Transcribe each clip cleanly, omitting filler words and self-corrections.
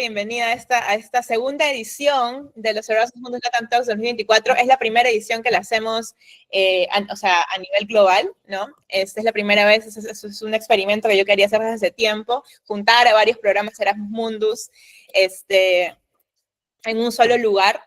bienvenida a esta segunda edición de los Erasmus Mundus LATAM Talks 2024. Es la primera edición que la hacemos a nivel global, ¿no? Esta es la primera vez, es un experimento que yo quería hacer desde hace tiempo, juntar a varios programas Erasmus Mundus en un solo lugar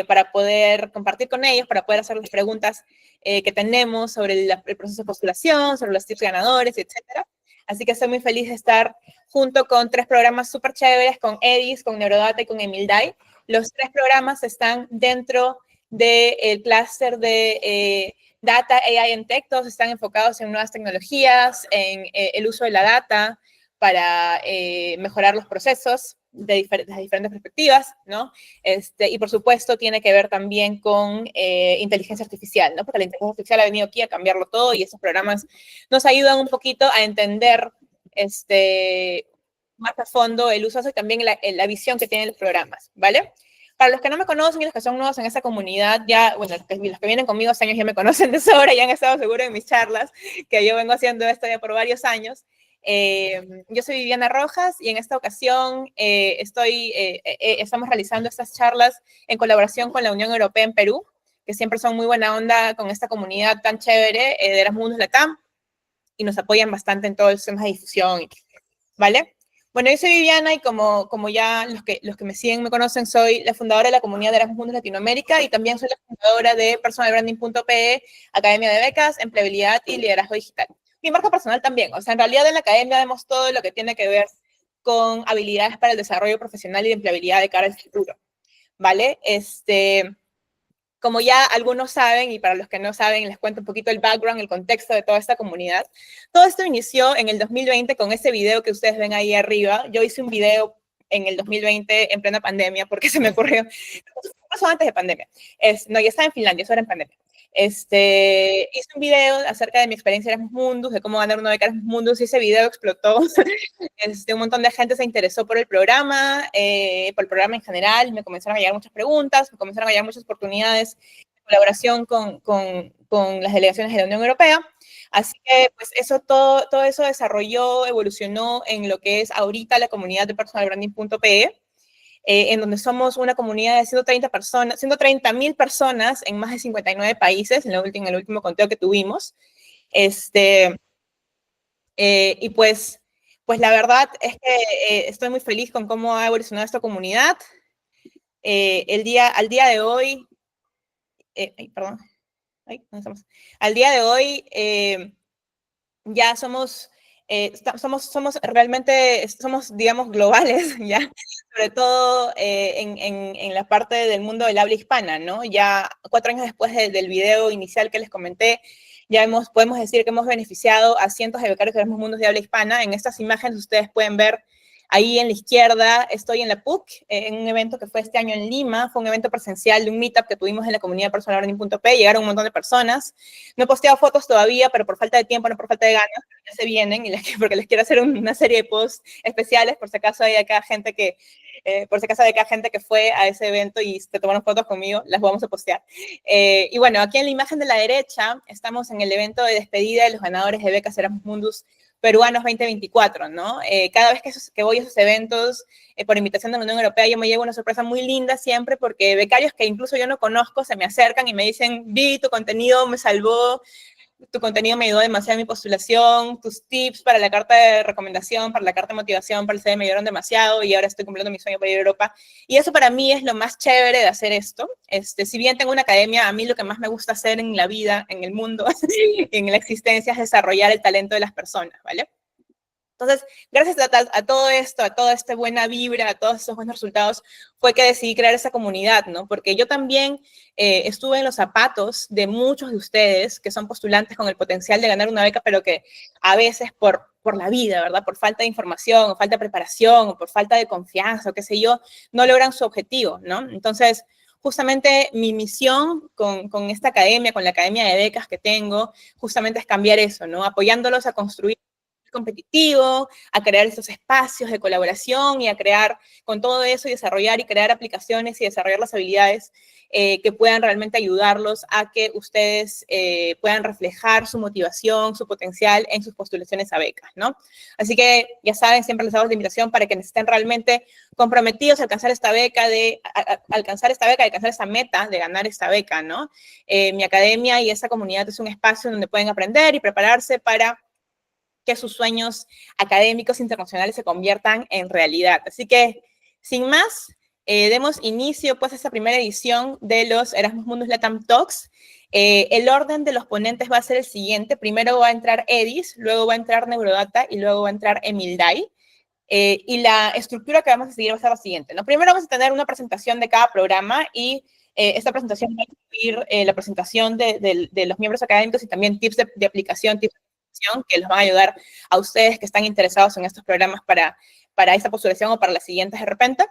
para poder compartir con ellos, para poder hacer las preguntas que tenemos sobre el proceso de postulación, sobre los tips ganadores, etcétera. Así que estoy muy feliz de estar junto con 3 programas súper chéveres, con EDiSS, con NeuroData y con EMILDAI. Los 3 programas están dentro del clúster de Data, AI and Tech. Todos están enfocados en nuevas tecnologías, en el uso de la data para mejorar los procesos de las diferentes perspectivas, ¿no? Y por supuesto tiene que ver también con inteligencia artificial, ¿no? Porque la inteligencia artificial ha venido aquí a cambiarlo todo y estos programas nos ayudan un poquito a entender más a fondo el uso y también la visión que tienen los programas, ¿vale? Para los que no me conocen y los que son nuevos en esta comunidad, ya, bueno, los que vienen conmigo hace años ya me conocen de sobra, ya han estado seguros en mis charlas, que yo vengo haciendo esto ya por varios años. Yo soy Viviana Rojas y en esta ocasión estamos realizando estas charlas en colaboración con la Unión Europea en Perú, que siempre son muy buena onda con esta comunidad tan chévere de Erasmus Mundus LATAM y nos apoyan bastante en todos los temas de difusión, ¿vale? Bueno, yo soy Viviana y como ya los que me siguen me conocen, soy la fundadora de la comunidad de Erasmus Mundus Latinoamérica y también soy la fundadora de personalbranding.pe, Academia de Becas, Empleabilidad y Liderazgo Digital. Mi marca personal también, o sea, en realidad en la academia vemos todo lo que tiene que ver con habilidades para el desarrollo profesional y de empleabilidad de cara al futuro, ¿vale? Como ya algunos saben, y para los que no saben, les cuento un poquito el background, el contexto de toda esta comunidad. Todo esto inició en el 2020 con ese video que ustedes ven ahí arriba. Yo hice un video en el 2020 en plena pandemia, porque se me ocurrió, pasó antes de pandemia. No, ya estaba en Finlandia, eso era en pandemia. Hice un video acerca de mi experiencia en Erasmus Mundus, de cómo ganar una beca Erasmus Mundus, y ese video explotó. Un montón de gente se interesó por el programa en general, me comenzaron a llegar muchas preguntas, me comenzaron a llegar muchas oportunidades de colaboración con las delegaciones de la Unión Europea. Así que, pues, todo eso desarrolló, evolucionó en lo que es ahorita la comunidad de personalbranding.pe, en donde somos una comunidad de 130.000 personas en más de 59 países, en el último conteo que tuvimos. Y pues la verdad es que estoy muy feliz con cómo ha evolucionado esta comunidad. Al día de hoy, al día de hoy ya somos realmente, digamos, globales, ¿ya? Sobre todo en la parte del mundo del habla hispana, ¿no? Ya 4 años después del video inicial que les comenté, ya podemos decir que hemos beneficiado a cientos de becarios de Erasmus Mundus de habla hispana. En estas imágenes ustedes pueden ver ahí en la izquierda, estoy en la PUC, en un evento que fue este año en Lima, fue un evento presencial de un meetup que tuvimos en la comunidad de personalbranding.pe, llegaron un montón de personas. No he posteado fotos todavía, pero por falta de tiempo, no por falta de ganas, ya se vienen, porque les quiero hacer una serie de posts especiales, por si acaso hay acá gente que fue a ese evento y te tomaron fotos conmigo, las vamos a postear. Y bueno, aquí en la imagen de la derecha, estamos en el evento de despedida de los ganadores de Becas Erasmus Mundus Peruanos 2024, ¿no? Cada vez que voy a esos eventos, por invitación de la Unión Europea, yo me llevo una sorpresa muy linda siempre, porque becarios que incluso yo no conozco se me acercan y me dicen, vi, tu contenido me salvó, tu contenido me ayudó demasiado en mi postulación, tus tips para la carta de recomendación, para la carta de motivación, para el CV me ayudaron demasiado y ahora estoy cumpliendo mi sueño para ir a Europa. Y eso para mí es lo más chévere de hacer esto. Si bien tengo una academia, a mí lo que más me gusta hacer en la vida, en el mundo, en la existencia, es desarrollar el talento de las personas, ¿vale? Entonces, gracias a todo esto, a toda esta buena vibra, a todos estos buenos resultados, fue que decidí crear esa comunidad, ¿no? Porque yo también estuve en los zapatos de muchos de ustedes que son postulantes con el potencial de ganar una beca, pero que a veces por la vida, ¿verdad? Por falta de información, o falta de preparación, o por falta de confianza, o qué sé yo, no logran su objetivo, ¿no? Entonces, justamente mi misión con esta academia, con la academia de becas que tengo, justamente es cambiar eso, ¿no? Apoyándolos a construir competitivo, a crear estos espacios de colaboración y a crear con todo eso y desarrollar y crear aplicaciones y desarrollar las habilidades que puedan realmente ayudarlos a que ustedes puedan reflejar su motivación, su potencial en sus postulaciones a becas, ¿no? Así que ya saben, siempre les hago la invitación para que estén realmente comprometidos a alcanzar esta beca, alcanzar esta meta de ganar esta beca, ¿no? Mi academia y esta comunidad es un espacio donde pueden aprender y prepararse para que sus sueños académicos internacionales se conviertan en realidad. Así que, sin más, demos inicio pues a esta primera edición de los Erasmus Mundus LATAM Talks. El orden de los ponentes va a ser el siguiente. Primero va a entrar EDiSS, luego va a entrar NeuroData y luego va a entrar EMILDAI. Y la estructura que vamos a seguir va a ser la siguiente, ¿no? Primero vamos a tener una presentación de cada programa y esta presentación va a incluir la presentación de los miembros académicos y también tips de aplicación, tips que les van a ayudar a ustedes que están interesados en estos programas para esta postulación o para las siguientes de repente.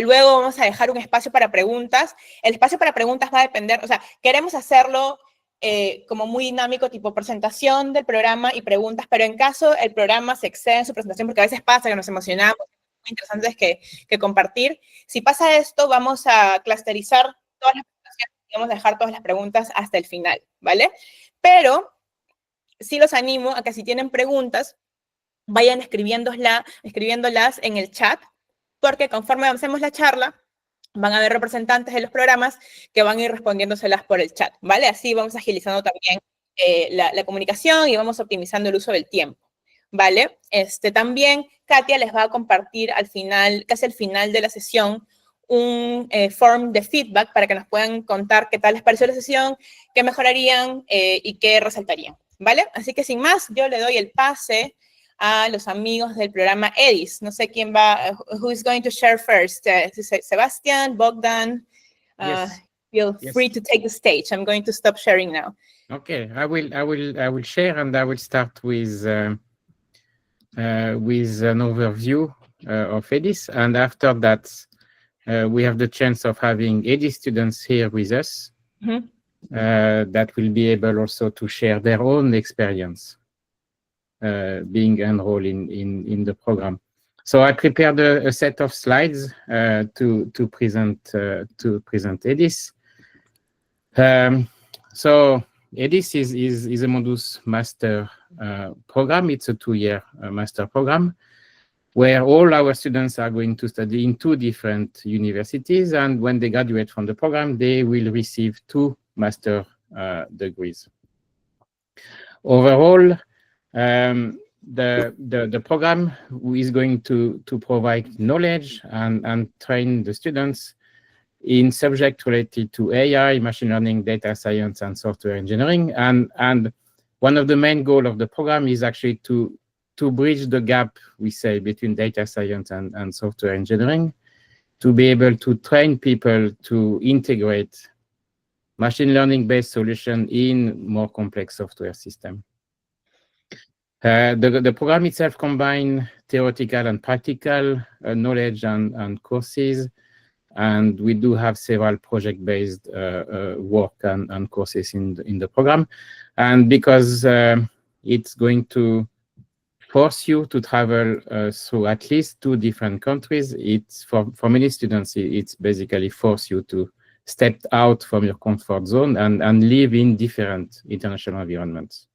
Luego vamos a dejar un espacio para preguntas. El espacio para preguntas va a depender, o sea, queremos hacerlo como muy dinámico, tipo presentación del programa y preguntas, pero en caso el programa se excede en su presentación, porque a veces pasa que nos emocionamos, muy interesantes que compartir. Si pasa esto, vamos a clusterizar todas las presentaciones y vamos a dejar todas las preguntas hasta el final, ¿vale? Pero sí los animo a que si tienen preguntas, vayan escribiéndolas en el chat, porque conforme avancemos la charla, van a haber representantes de los programas que van a ir respondiéndoselas por el chat, ¿vale? Así vamos agilizando también la comunicación y vamos optimizando el uso del tiempo, ¿vale? También Katia les va a compartir al final, casi al final de la sesión, un form de feedback para que nos puedan contar qué tal les pareció la sesión, qué mejorarían y qué resaltarían, ¿vale? Así que sin más, yo le doy el pase a los amigos del programa EDiSS. No sé quién va, who is going to share first? Sebastian, Bogdan, Yes. feel free to take the stage. I'm going to stop sharing now. Okay, I will share, and I will start with an overview of EDiSS, and after that, we have the chance of having EDiSS students here with us. Mm-hmm. That will be able also to share their own experience being enrolled in the program. So I prepared a set of slides to present EDiSS. So EDiSS is a Mundus Master program. It's a 2-year master program where all our students are going to study in 2 different universities, and when they graduate from the program, they will receive 2 master degrees. Overall, the program is going to provide knowledge and train the students in subjects related to AI, machine learning, data science, and software engineering. And one of the main goals of the program is actually to bridge the gap, we say, between data science and software engineering, to be able to train people to integrate machine learning-based solution in more complex software system. The program itself combines theoretical and practical knowledge and courses, and we do have several project-based work and courses in the program. And because it's going to force you to travel through at least 2 different countries, it's for many students, it's basically force you to step out from your comfort zone and live in different international environments.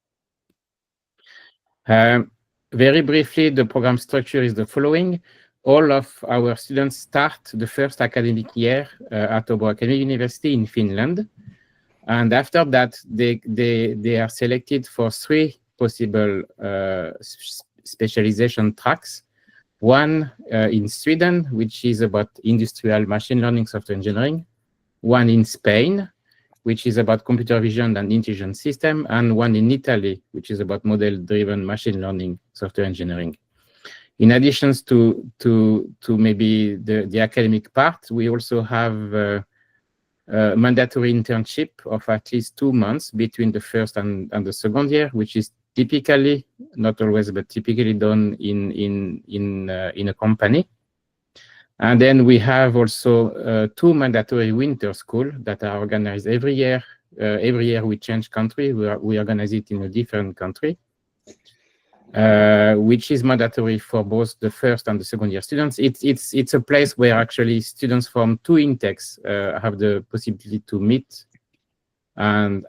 Very briefly, the program structure is the following. All of our students start the first academic year at Åbo Academic University in Finland. And after that, they are selected for 3 possible specialization tracks. One in Sweden, which is about industrial machine learning software engineering. One in Spain, which is about computer vision and intelligent system, and one in Italy, which is about model-driven machine learning software engineering. In addition to maybe the academic part, we also have a mandatory internship of at least 2 months between the first and the second year, which is typically, not always, but typically done in a company. And then we have also 2 mandatory winter schools that are organized every year. Every year we change country. We organize it in a different country. which is mandatory for both the first and the second year students. It's a place where actually students from two intakes have the possibility to meet and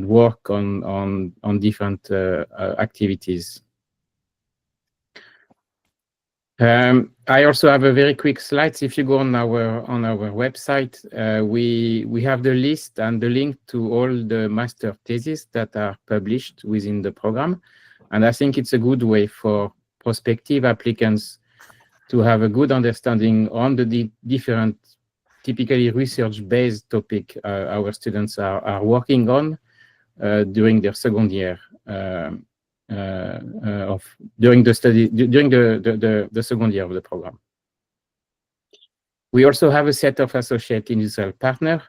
work on different activities. I also have a very quick slides. If you go on our website, we have the list and the link to all the master theses that are published within the program. And I think it's a good way for prospective applicants to have a good understanding on the different, typically research-based topic our students are working on during their second year during the second year of the program. We also have a set of associate industrial partners.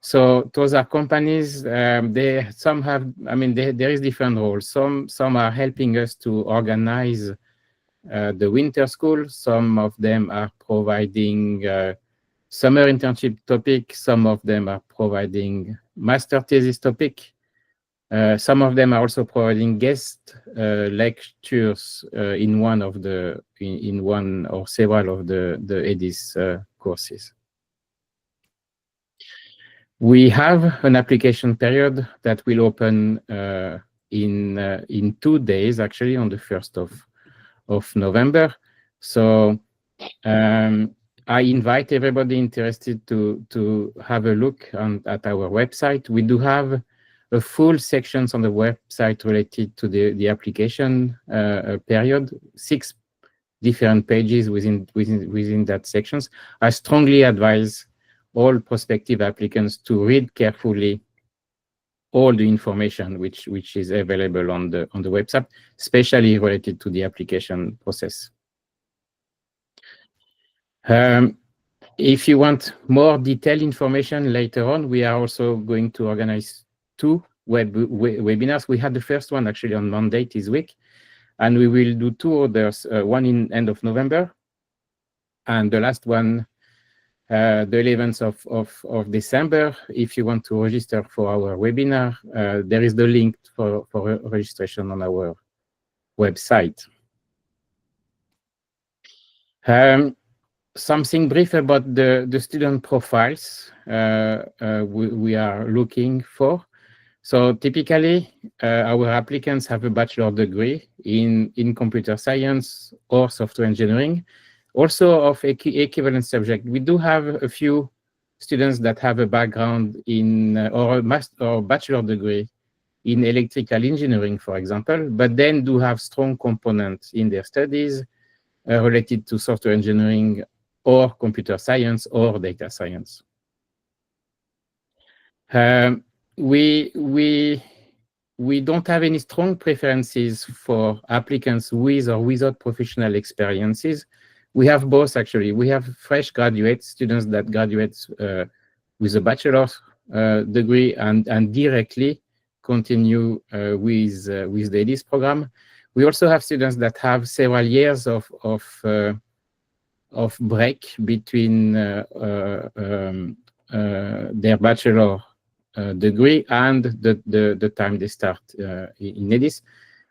So those are companies. Some have, there is different roles. Some are helping us to organize the winter school. Some of them are providing summer internship topic. Some of them are providing master thesis topic. Some of them are also providing guest lectures in one or several of the EDiSS courses. We have an application period that will open in 2 days, actually, on the 1st of November. So I invite everybody interested to have a look at our website. We do have a full sections on the website related to the application period, 6 different pages within that sections. I strongly advise all prospective applicants to read carefully all the information which is available on the website, especially related to the application process. If you want more detailed information later on, we are also going to organize 2 webinars. We had the first one actually on Monday this week, and we will do 2 others, one in end of November, and the last one the 11th of December. If you want to register for our webinar, there is the link for registration on our website. Something brief about the student profiles we are looking for. So typically, our applicants have a bachelor degree in computer science or software engineering, also of equivalent subject. We do have a few students that have a background in or bachelor degree in electrical engineering, for example, but then do have strong components in their studies related to software engineering or computer science or data science. We don't have any strong preferences for applicants with or without professional experiences. We have both, actually. We have fresh graduate students that graduate with a bachelor's degree and directly continue with the EDiSS program. We also have students that have several years of break between their bachelor degree and the time they start in EDiSS.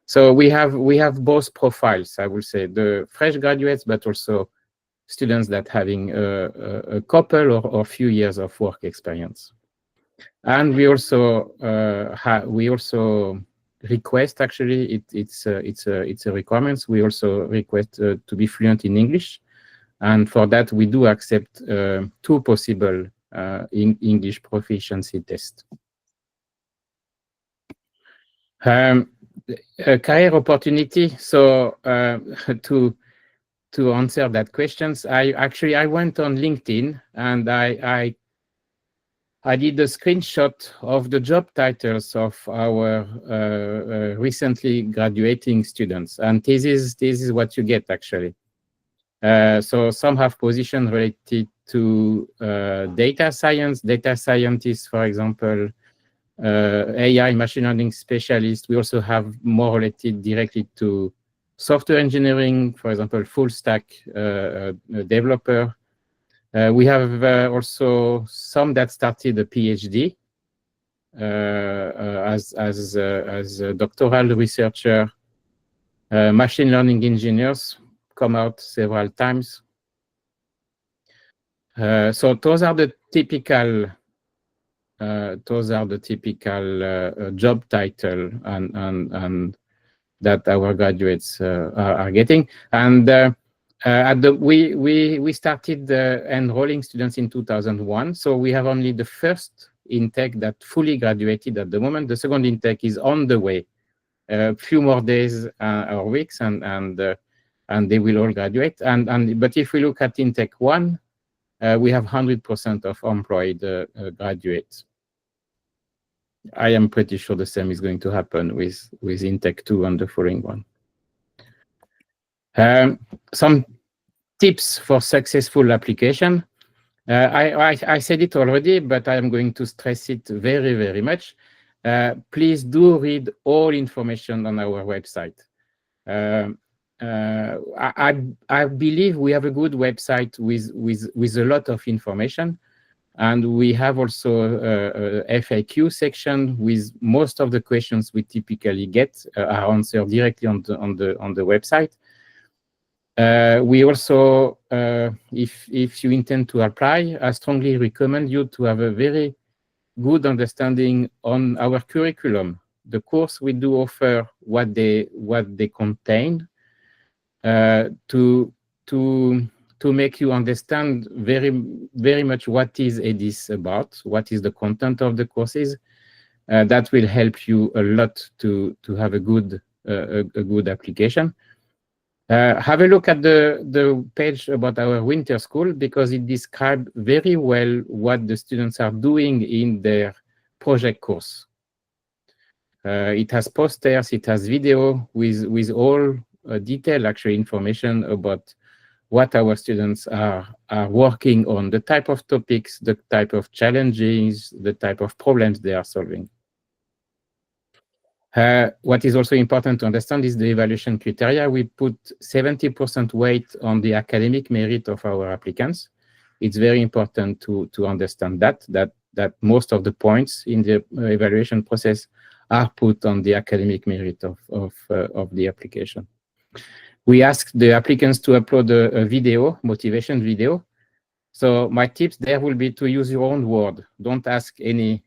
So we have both profiles, I will say, the fresh graduates, but also students that having a couple or few years of work experience. And we also request, actually, it's a requirement. We also request to be fluent in English, and for that we do accept 2 possible English proficiency tests. A career opportunity. So to answer that questions, I went on LinkedIn and I did a screenshot of the job titles of our recently graduating students, and this is what you get, actually. So some have positions related to data science, data scientists, for example, AI, machine learning specialist. We also have more related directly to software engineering, for example, full stack developer. We have also some that started a PhD as a doctoral researcher Machine learning engineers come out several times. So those are the typical job title and that our graduates are getting. And we started enrolling students in 2001. So we have only the first intake that fully graduated at the moment. The second intake is on the way. A few more days or weeks, and they will all graduate. But if we look at intake 1, we have 100% of employed graduates. I am pretty sure the same is going to happen with intake 2 and the following one. Some tips for successful application. I said it already, but I am going to stress it very, very much. Please do read all information on our website. I believe we have a good website with a lot of information, and we have also a FAQ section with most of the questions we typically get are answered directly on the website. We also, if you intend to apply, I strongly recommend you to have a very good understanding on our curriculum. The course we do offer what they contain to make you understand very much what is EDiSS about, what is the content of the courses. That will help you a lot to have a good application. Have a look at the page about our winter school, because it describes very well what the students are doing in their project course. It has posters, it has video with all detailed actually information about what our students are working on, the type of topics, the type of challenges, the type of problems they are solving. What is also important to understand is the evaluation criteria. We put 70% weight on the academic merit of our applicants. It's very important to understand that most of the points in the evaluation process are put on the academic merit of the application. We ask the applicants to upload a video, motivation video. So my tips there will be to use your own word. Don't ask any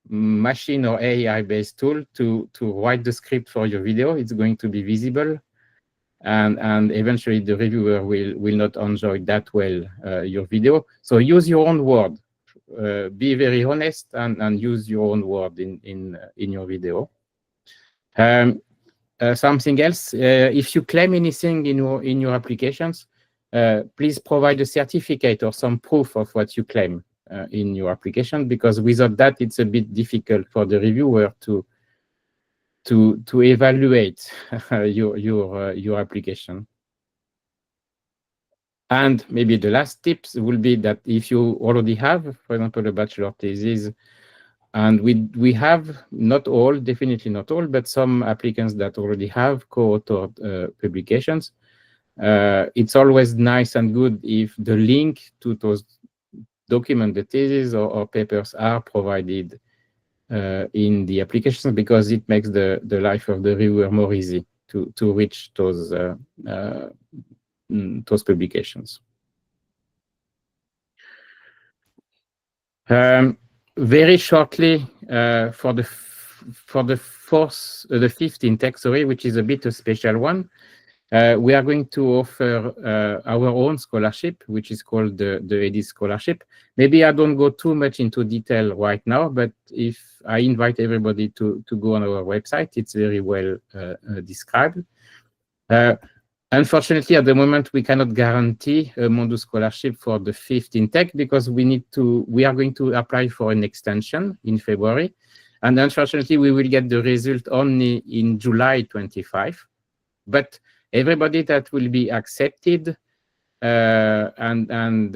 machine or AI-based tool to write the script for your video. It's going to be visible, and eventually the reviewer will not enjoy that well your video. So use your own word. Be very honest and use your own word in your video. Something else, if you claim anything in your applications, please provide a certificate or some proof of what you claim in your application, because without that, it's a bit difficult for the reviewer to evaluate your application. And maybe the last tips will be that if you already have, for example, a bachelor thesis, and we have not all, definitely not all, but some applicants that already have co-authored publications, it's always nice and good if the link to those documents, the thesis or papers are provided in the application, because it makes the life of the reviewer more easy to reach those publications. Very shortly, for the fifth intake, sorry, which is a bit a special one, we are going to offer our own scholarship, which is called the EDiSS scholarship. Maybe I don't go too much into detail right now, but if I invite everybody to go on our website, it's very well described. Unfortunately, at the moment, we cannot guarantee a Mundus scholarship for the fifth intake, because we are going to apply for an extension in February. And unfortunately, we will get the result only in July 25. But everybody that will be accepted and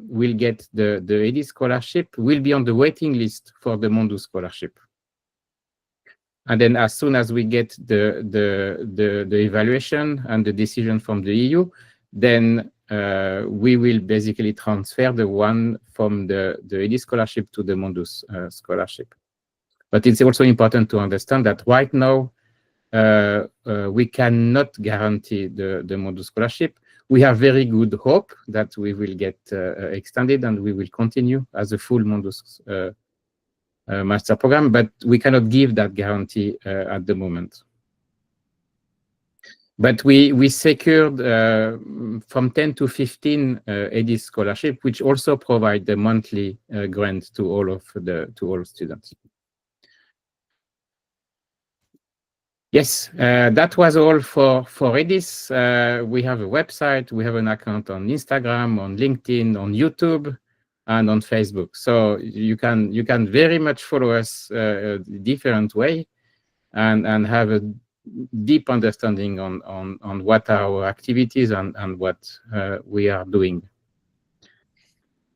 will get the EDiSS scholarship will be on the waiting list for the Mundus scholarship. And then as soon as we get the evaluation and the decision from the EU, then we will basically transfer the one from the EDiSS scholarship to the Mundus scholarship. But it's also important to understand that right now, we cannot guarantee the Mundus scholarship. We have very good hope that we will get extended and we will continue as a full Mundus master program, but we cannot give that guarantee at the moment. But we secured from 10 to 15 EDiSS scholarship, which also provide the monthly grant to all students. Yes, that was all for EDiSS. We have a website, we have an account on Instagram, on LinkedIn, on YouTube, and on Facebook. So you can very much follow us different way and have a deep understanding on what are our activities and what we are doing.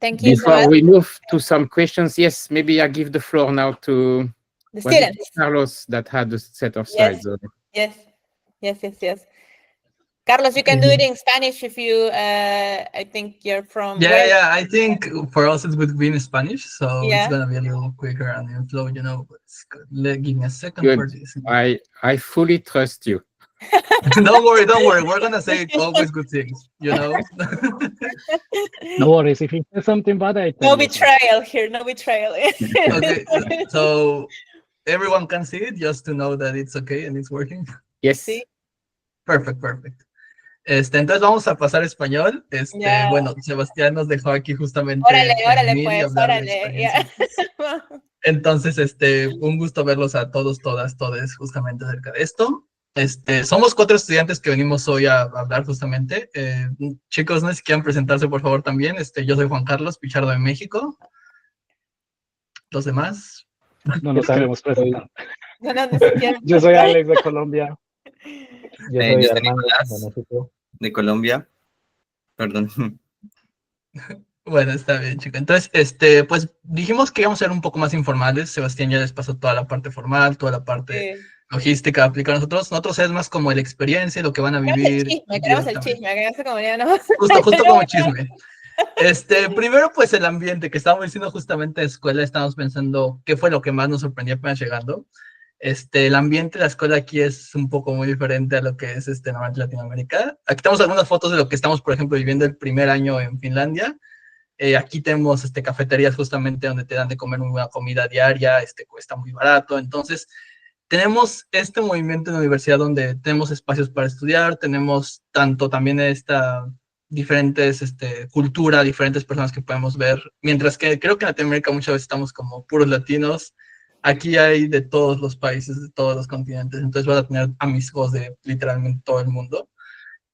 Thank you. Before we move to some questions, yes, maybe I give the floor now to the students. Carlos that had a set of slides. Yes. Carlos, you can do it in Spanish if you, I think you're from... Yeah, I think for us it would be in Spanish, so it's going to be a little quicker and in flow, you know, but it's good. Give me a second for this. I fully trust you. Don't worry, we're going to say always good things, you know? No worries, if you say something bad, I tell No betrayal here, no betrayal. Okay, so everyone can see it, just to know that it's okay and it's working. Yes. Sí. Perfect. Entonces vamos a pasar a español. Bueno, Sebastián nos dejó aquí justamente. Órale, pues, órale. Entonces, un gusto verlos a todos, todas, todes justamente acerca de esto. Somos 4 estudiantes que venimos hoy a hablar justamente. Chicos, no sé si quieren presentarse por favor también. Yo soy Juan Carlos Pichardo de México. ¿Los demás? No nos sabemos presentar. No, Yo soy Alex de Colombia. Yo soy Nicolás de México. de Colombia. Perdón. Bueno, está bien, chicos. Entonces, pues dijimos que íbamos a ser un poco más informales. Sebastián ya les pasó toda la parte formal, toda la parte logística aplicar a nosotros. Nosotros es más como la experiencia, lo que van a vivir. Queremos el chisme, como ya no. Justo como chisme. Primero, pues el ambiente que estábamos diciendo justamente de escuela, estábamos pensando qué fue lo que más nos sorprendió apenas llegando. El ambiente de la escuela aquí es un poco muy diferente a lo que es normalmente Latinoamérica. Aquí tenemos algunas fotos de lo que estamos, por ejemplo, viviendo el primer año en Finlandia. Aquí tenemos cafeterías justamente donde te dan de comer una comida diaria, cuesta muy barato. Entonces, tenemos este movimiento en la universidad donde tenemos espacios para estudiar, tenemos tanto también diferentes cultura, diferentes personas que podemos ver, mientras que creo que en Latinoamérica muchas veces estamos como puros latinos. Aquí hay de todos los países, de todos los continentes, entonces vas a tener amigos de literalmente todo el mundo.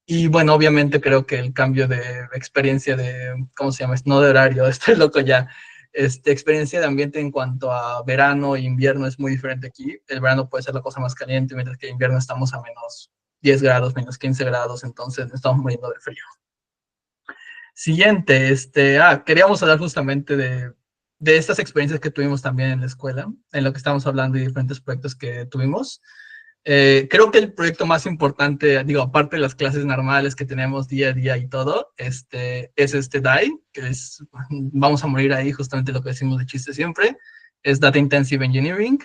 Y bueno, obviamente creo que el cambio de experiencia de, ¿cómo se llama? No de horario, estoy loco ya. Experiencia de ambiente en cuanto a verano e invierno es muy diferente aquí. El verano puede ser la cosa más caliente, mientras que en invierno estamos a menos 10 grados, menos 15 grados, entonces estamos muriendo de frío. Siguiente, queríamos hablar justamente de estas experiencias que tuvimos también en la escuela, en lo que estamos hablando y diferentes proyectos que tuvimos. Creo que el proyecto más importante, aparte de las clases normales que tenemos día a día y todo, es DAI, que es, vamos a morir ahí, justamente lo que decimos de chiste siempre, es Data Intensive Engineering,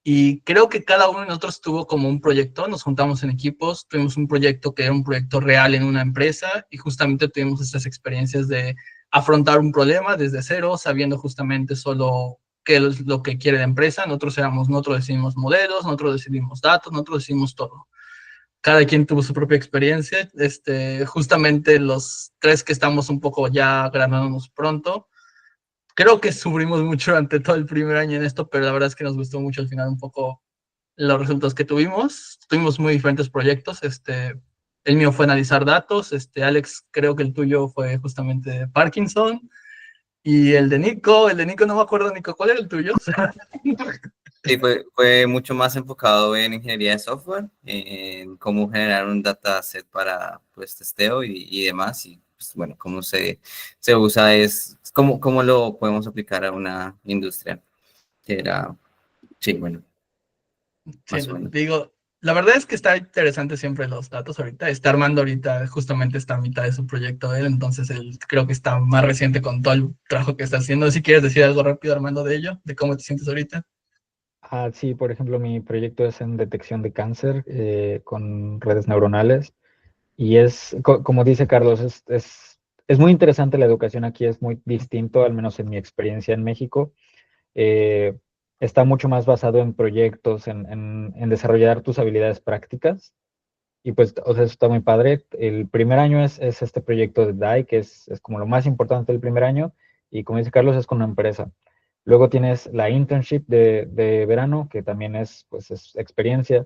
y creo que cada uno de nosotros tuvo como un proyecto, nos juntamos en equipos, tuvimos un proyecto que era un proyecto real en una empresa, y justamente tuvimos estas experiencias de afrontar un problema desde cero, sabiendo justamente solo qué es lo que quiere la empresa. Nosotros decidimos modelos, nosotros decidimos datos, nosotros decidimos todo. Cada quien tuvo su propia experiencia. Justamente los 3 que estamos un poco ya graduándonos pronto, creo que sufrimos mucho durante todo el primer año en esto, pero la verdad es que nos gustó mucho al final un poco los resultados que tuvimos. Tuvimos muy diferentes proyectos. El mío fue analizar datos. Alex, creo que el tuyo fue justamente de Parkinson. Y el de Nico no me acuerdo, Nico, ¿cuál era el tuyo? Sí, fue mucho más enfocado en ingeniería de software, en cómo generar un dataset para pues testeo y demás, y pues, bueno, cómo se usa, cómo lo podemos aplicar a una industria, que era, sí, bueno, más o menos. La verdad es que está interesante siempre los datos ahorita. Está armando ahorita justamente esta mitad de su proyecto él, entonces él creo que está más reciente con todo el trabajo que está haciendo. Si quieres decir algo rápido, Armando, de ello, de cómo te sientes ahorita. Sí, por ejemplo, mi proyecto es en detección de cáncer con redes neuronales. Y como dice Carlos, es muy interesante la educación aquí, es muy distinto, al menos en mi experiencia en México. Eh, Está mucho más basado en proyectos, en desarrollar tus habilidades prácticas. Y pues, o sea, eso está muy padre. El primer año es este proyecto de DAI, que es como lo más importante del primer año. Y como dice Carlos, es con una empresa. Luego tienes la internship de verano, que también pues, es experiencia.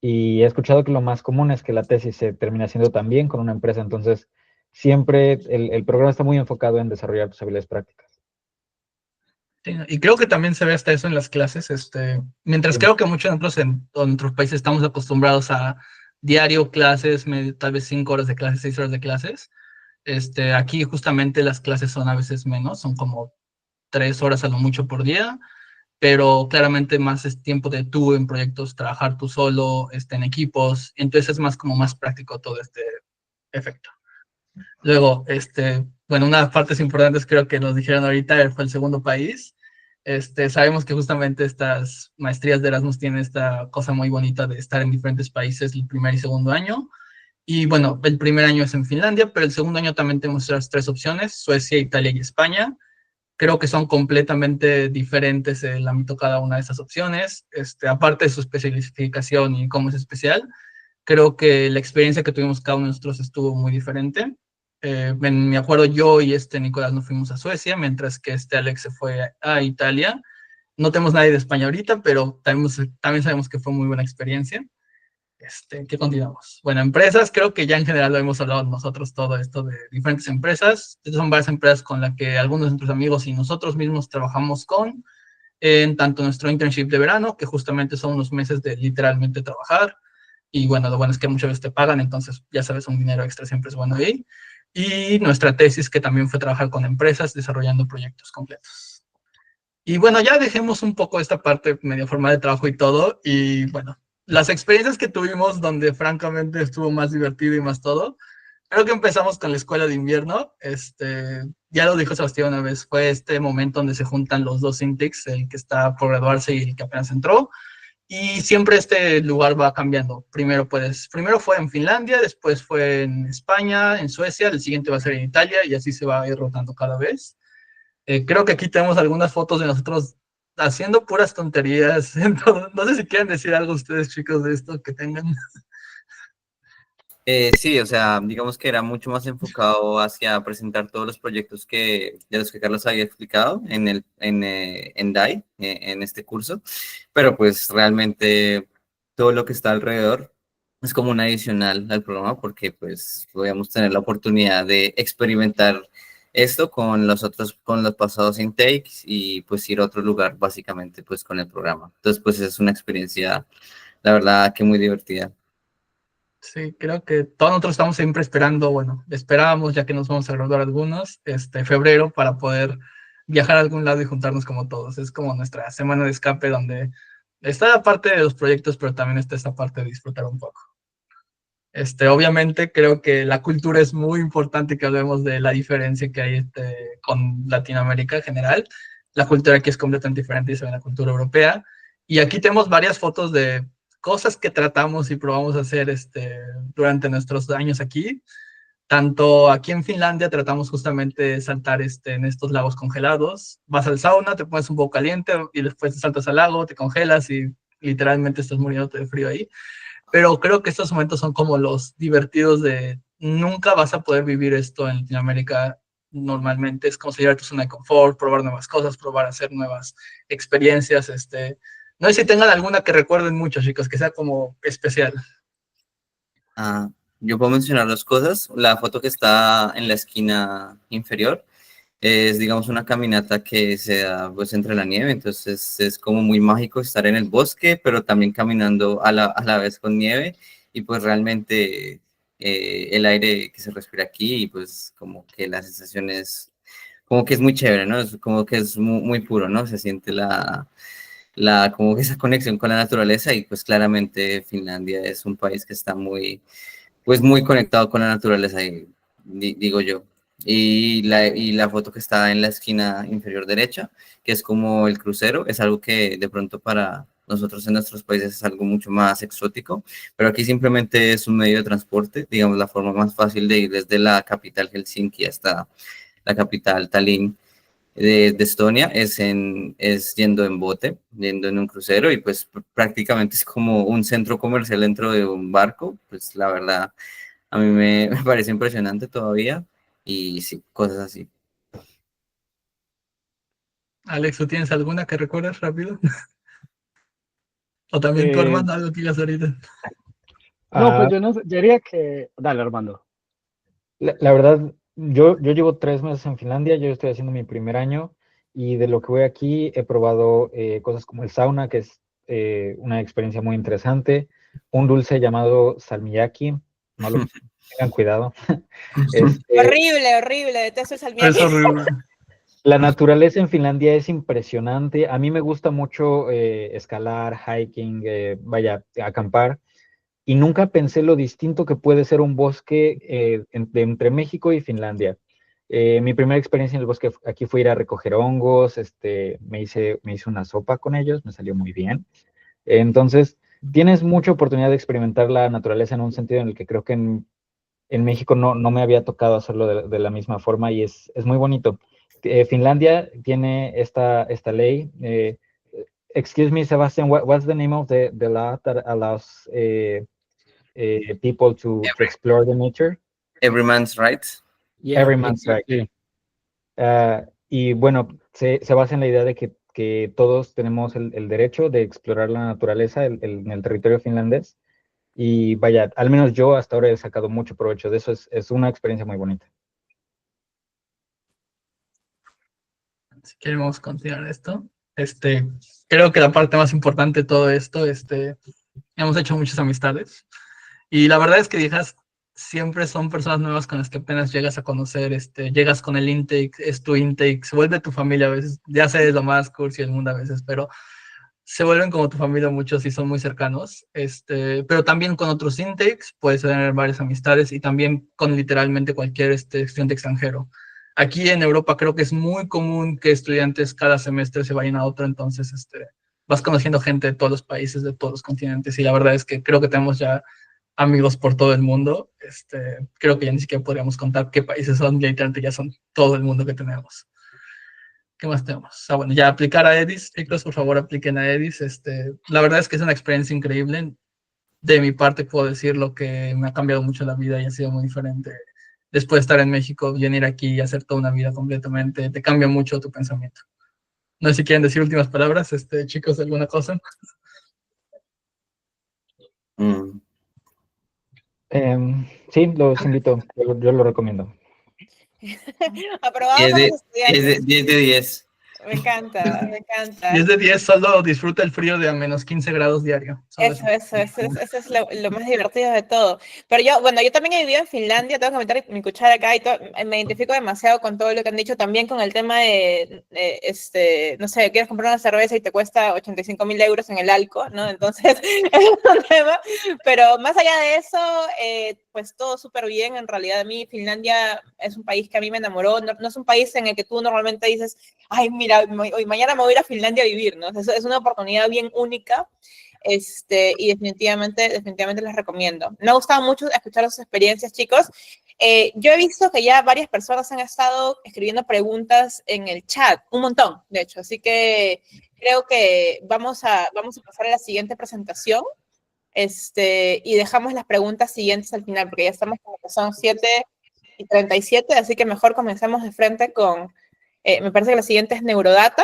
Y he escuchado que lo más común es que la tesis se termina haciendo también con una empresa. Entonces, siempre el programa está muy enfocado en desarrollar tus habilidades prácticas. Sí, y creo que también se ve hasta eso en las clases, mientras Sí. creo que muchos de nosotros en otros países estamos acostumbrados a diario clases, tal vez 5 horas de clases, 6 horas de clases, aquí justamente las clases son a veces menos, son como 3 horas a lo mucho por día, pero claramente más es tiempo de tú en proyectos, trabajar tú solo, en equipos, entonces es más como más práctico todo este efecto. Luego, bueno, una de las partes importantes creo que nos dijeron ahorita fue el segundo país. Sabemos que justamente estas maestrías de Erasmus tienen esta cosa muy bonita de estar en diferentes países el primer y segundo año. Y bueno, el primer año es en Finlandia, pero el segundo año también tenemos las 3 opciones, Suecia, Italia y España. Creo que son completamente diferentes el ámbito cada una de esas opciones. Aparte de su especificación y cómo es especial, creo que la experiencia que tuvimos cada uno de nosotros estuvo muy diferente. Me acuerdo yo y Nicolás nos fuimos a Suecia, mientras que Alex se fue a Italia. No tenemos nadie de España ahorita, pero también sabemos que fue muy buena experiencia. ¿Qué continuamos? Bueno, empresas, creo que ya en general lo hemos hablado nosotros todo esto de diferentes empresas. Estas son varias empresas con las que algunos de nuestros amigos y nosotros mismos trabajamos en tanto nuestro internship de verano, que justamente son unos meses de literalmente trabajar, y bueno, lo bueno es que muchas veces te pagan, entonces ya sabes, un dinero extra siempre es bueno ahí. Y nuestra tesis, que también fue trabajar con empresas desarrollando proyectos completos. Y bueno, ya dejemos un poco esta parte medio formal de trabajo y todo. Y bueno, las experiencias que tuvimos donde francamente estuvo más divertido y más todo, creo que empezamos con la escuela de invierno. Ya lo dijo Sebastián una vez, fue este momento donde se juntan los dos intakes, el que está por graduarse y el que apenas entró. Y siempre este lugar va cambiando. Primero fue en Finlandia, después fue en España, en Suecia, el siguiente va a ser en Italia y así se va a ir rotando cada vez. Creo que aquí tenemos algunas fotos de nosotros haciendo puras tonterías. Entonces, no sé si quieren decir algo ustedes, chicos, de esto que tengan. Sí, o sea, digamos que era mucho más enfocado hacia presentar todos los proyectos de los que Carlos había explicado en DAI, en este curso, pero pues realmente todo lo que está alrededor es como un adicional al programa porque pues podíamos tener la oportunidad de experimentar esto con con los pasados intakes y pues ir a otro lugar básicamente pues con el programa. Entonces pues es una experiencia, la verdad que muy divertida. Sí, creo que todos nosotros estamos siempre esperando, bueno, esperábamos ya que nos vamos a graduar algunos, febrero, para poder viajar a algún lado y juntarnos como todos. Es como nuestra semana de escape donde está la parte de los proyectos, pero también está esta parte de disfrutar un poco. Obviamente creo que la cultura es muy importante, que hablemos de la diferencia que hay con Latinoamérica en general. La cultura aquí es completamente diferente y se ve en la cultura europea. Y aquí tenemos varias fotos de cosas que tratamos y probamos a hacer durante nuestros años aquí. Tanto aquí en Finlandia tratamos justamente de saltar en estos lagos congelados. Vas al sauna, te pones un poco caliente y después te saltas al lago, te congelas y literalmente estás muriéndote de frío ahí. Pero creo que estos momentos son como los divertidos de nunca vas a poder vivir esto en Latinoamérica normalmente. Es como salir a tu zona de confort, probar nuevas cosas, probar a hacer nuevas experiencias. No sé si tengan alguna que recuerden mucho, chicos, que sea como especial. Ah, yo puedo mencionar dos cosas. La foto que está en la esquina inferior es, digamos, una caminata que se da pues entre la nieve, entonces es como muy mágico estar en el bosque, pero también caminando a la vez con nieve y pues realmente el aire que se respira aquí y pues como que la sensación es como que es muy chévere, ¿no? Es como que es muy puro, ¿no? Se siente como esa conexión con la naturaleza y pues claramente Finlandia es un país que está pues muy conectado con la naturaleza, digo yo. Y la foto que está en la esquina inferior derecha, que es como el crucero, es algo que de pronto para nosotros en nuestros países es algo mucho más exótico, pero aquí simplemente es un medio de transporte, digamos, la forma más fácil de ir desde la capital Helsinki hasta la capital Tallinn de Estonia es yendo en bote, yendo en un crucero, y pues prácticamente es como un centro comercial dentro de un barco. Pues la verdad, a mí me parece impresionante todavía, y sí, cosas así. Alex, ¿tú tienes alguna que recuerdes rápido? O también tu hermano, algo que digas ahorita. No, pues Ah, yo no sé, yo diría que... Dale, Armando. la verdad, yo llevo 3 meses en Finlandia, yo estoy haciendo mi primer año y de lo que voy aquí he probado cosas como el sauna, que es una experiencia muy interesante, un dulce llamado salmiakki, no lo tengan cuidado. Este, Horrible, horrible, detesto el Es salmiakki. horrible. la naturaleza en Finlandia es impresionante. A mí me gusta mucho escalar, hiking, vaya, acampar. Y nunca pensé lo distinto que puede ser un bosque entre México y Finlandia. Mi primera experiencia en el bosque aquí fue ir a recoger hongos, me hice una sopa con ellos, me salió muy bien. Entonces, tienes mucha oportunidad de experimentar la naturaleza en un sentido en el que creo que en México no me había tocado hacerlo de la misma forma y es muy bonito. Finlandia tiene esta ley. Excuse me, Sebastian, what's the name of the law that allows people to explore the nature? Every man's right. Yeah, Every man's right. exactly. Y bueno, se basa en la idea de que todos tenemos el derecho de explorar la naturaleza en el territorio finlandés. Y vaya, al menos yo hasta ahora he sacado mucho provecho de eso. Es una experiencia muy bonita. Si queremos continuar esto, creo que la parte más importante de todo esto, hemos hecho muchas amistades. Y la verdad es que Dijas siempre son personas nuevas con las que apenas llegas a conocer, llegas con el intake, es tu intake, se vuelve tu familia a veces, ya sé, es lo más cursi del mundo a veces, pero se vuelven como tu familia muchos y son muy cercanos, pero también con otros intakes puedes tener varias amistades y también con literalmente cualquier estudiante extranjero. Aquí en Europa creo que es muy común que estudiantes cada semestre se vayan a otro, entonces vas conociendo gente de todos los países, de todos los continentes, y la verdad es que creo que tenemos ya amigos por todo el mundo. Creo que ya ni siquiera podríamos contar qué países son, literalmente ya son todo el mundo que tenemos. ¿Qué más tenemos? Bueno, ya aplicar a EDiSS, chicos, por favor apliquen a EDiSS. La verdad es que es una experiencia increíble. De mi parte puedo decir lo que me ha cambiado mucho la vida y ha sido muy diferente. Después de estar en México, venir aquí y hacer toda una vida completamente, te cambia mucho tu pensamiento. No sé si quieren decir últimas palabras, chicos, alguna cosa. Sí, los invito, yo lo recomiendo. Aprobados a los 10 estudiantes. de 10. Me encanta, me encanta. 10 de 10, solo disfruta el frío de a menos 15 grados diario. Eso es lo más divertido de todo. Pero yo también he vivido en Finlandia, tengo que meter mi cuchara acá y todo, me identifico demasiado con todo lo que han dicho, también con el tema no sé, quieres comprar una cerveza y te cuesta 85.000 euros en el Alco, ¿no? Entonces, es un tema. Pero más allá de eso, pues todo súper bien. En realidad, a mí Finlandia es un país que a mí me enamoró. No es un país en el que tú normalmente dices, ay, mira, hoy mañana me voy a ir a Finlandia a vivir, ¿no? Es una oportunidad bien única. Y definitivamente les recomiendo. Me ha gustado mucho escuchar sus experiencias, chicos. Yo he visto que ya varias personas han estado escribiendo preguntas en el chat, un montón, de hecho, así que creo que vamos a pasar a la siguiente presentación, y dejamos las preguntas siguientes al final, porque ya estamos como que son 7:37, así que mejor comencemos de frente con, me parece que la siguiente es NeuroData.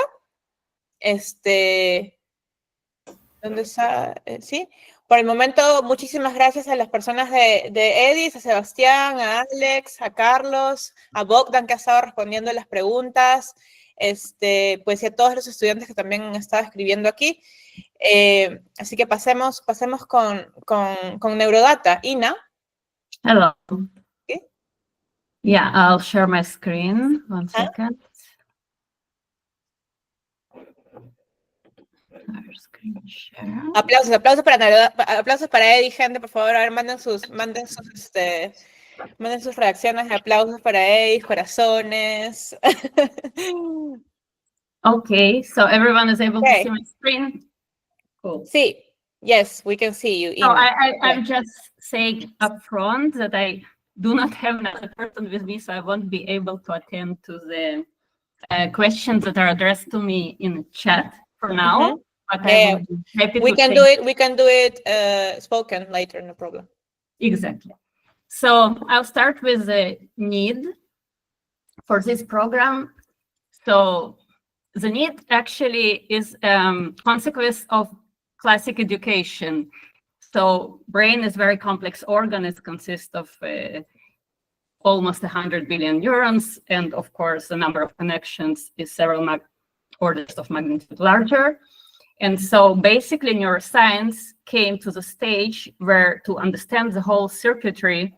¿Dónde está? Sí. Por el momento, muchísimas gracias a las personas de EDiSS, a Sebastián, a Alex, a Carlos, a Bogdan, que ha estado respondiendo las preguntas, pues y a todos los estudiantes que también han estado escribiendo aquí. Así que pasemos con NeuroData. Ina. Hello. ¿Sí? Yeah, I'll share my screen. One second. Aplausos para Eddie, gente, por favor, a ver, manden sus reacciones, aplausos para Eddie, corazones. Okay, so everyone is able to see my screen. Cool. See, yes, we can see you. No, Ina. I'm just saying upfront that I do not have another person with me, so I won't be able to attend to the questions that are addressed to me in chat for now. But I would be happy We to can take- do it. We can do it spoken later, no problem. Exactly. So I'll start with the need for this program. So the need actually is consequence of classic education. So brain is very complex organ. It consists of almost 100 billion neurons. And of course, the number of connections is several orders of magnitude larger. And so basically neuroscience came to the stage where to understand the whole circuitry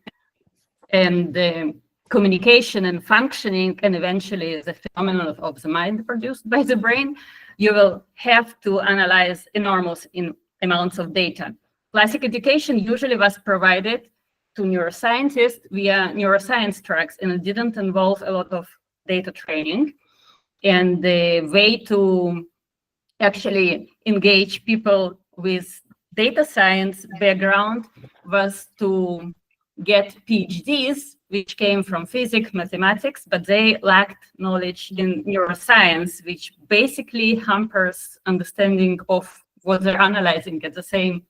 and the communication and functioning and eventually the phenomenon of the mind produced by the brain, you will have to analyze enormous amounts of data. Classic education usually was provided to neuroscientists via neuroscience tracks, and it didn't involve a lot of data training. And the way to actually engage people with data science background was to get PhDs, which came from physics, mathematics, but they lacked knowledge in neuroscience, which basically hampers understanding of what they're analyzing at the same,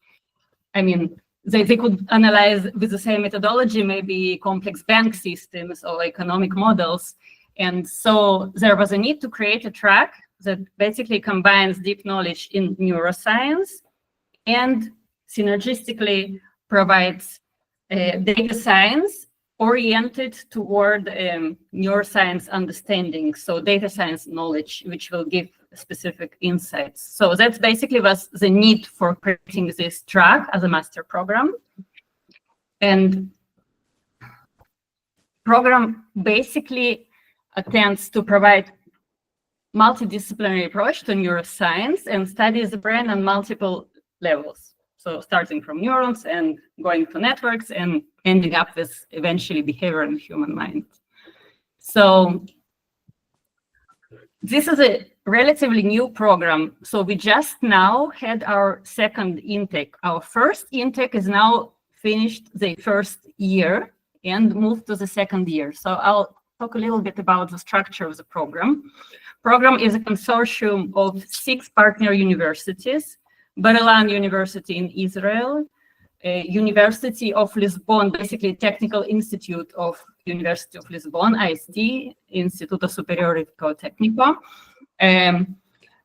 I mean, they could analyze with the same methodology, maybe complex bank systems or economic models. And so there was a need to create a track that basically combines deep knowledge in neuroscience and synergistically provides data science oriented toward neuroscience understanding, so data science knowledge, which will give specific insights. So that's basically was the need for creating this track as a master program. And program basically attempts to provide multidisciplinary approach to neuroscience and studies the brain on multiple levels. So starting from neurons and going to networks and ending up with eventually behavior in the human mind. So this is a relatively new program. So we just now had our second intake. Our first intake is now finished the first year and moved to the second year. So I'll talk a little bit about the structure of the program. Program is a consortium of 6 partner universities: Bar-Ilan University in Israel, University of Lisbon, basically Technical Institute of University of Lisbon, IST, Instituto Superior Técnico,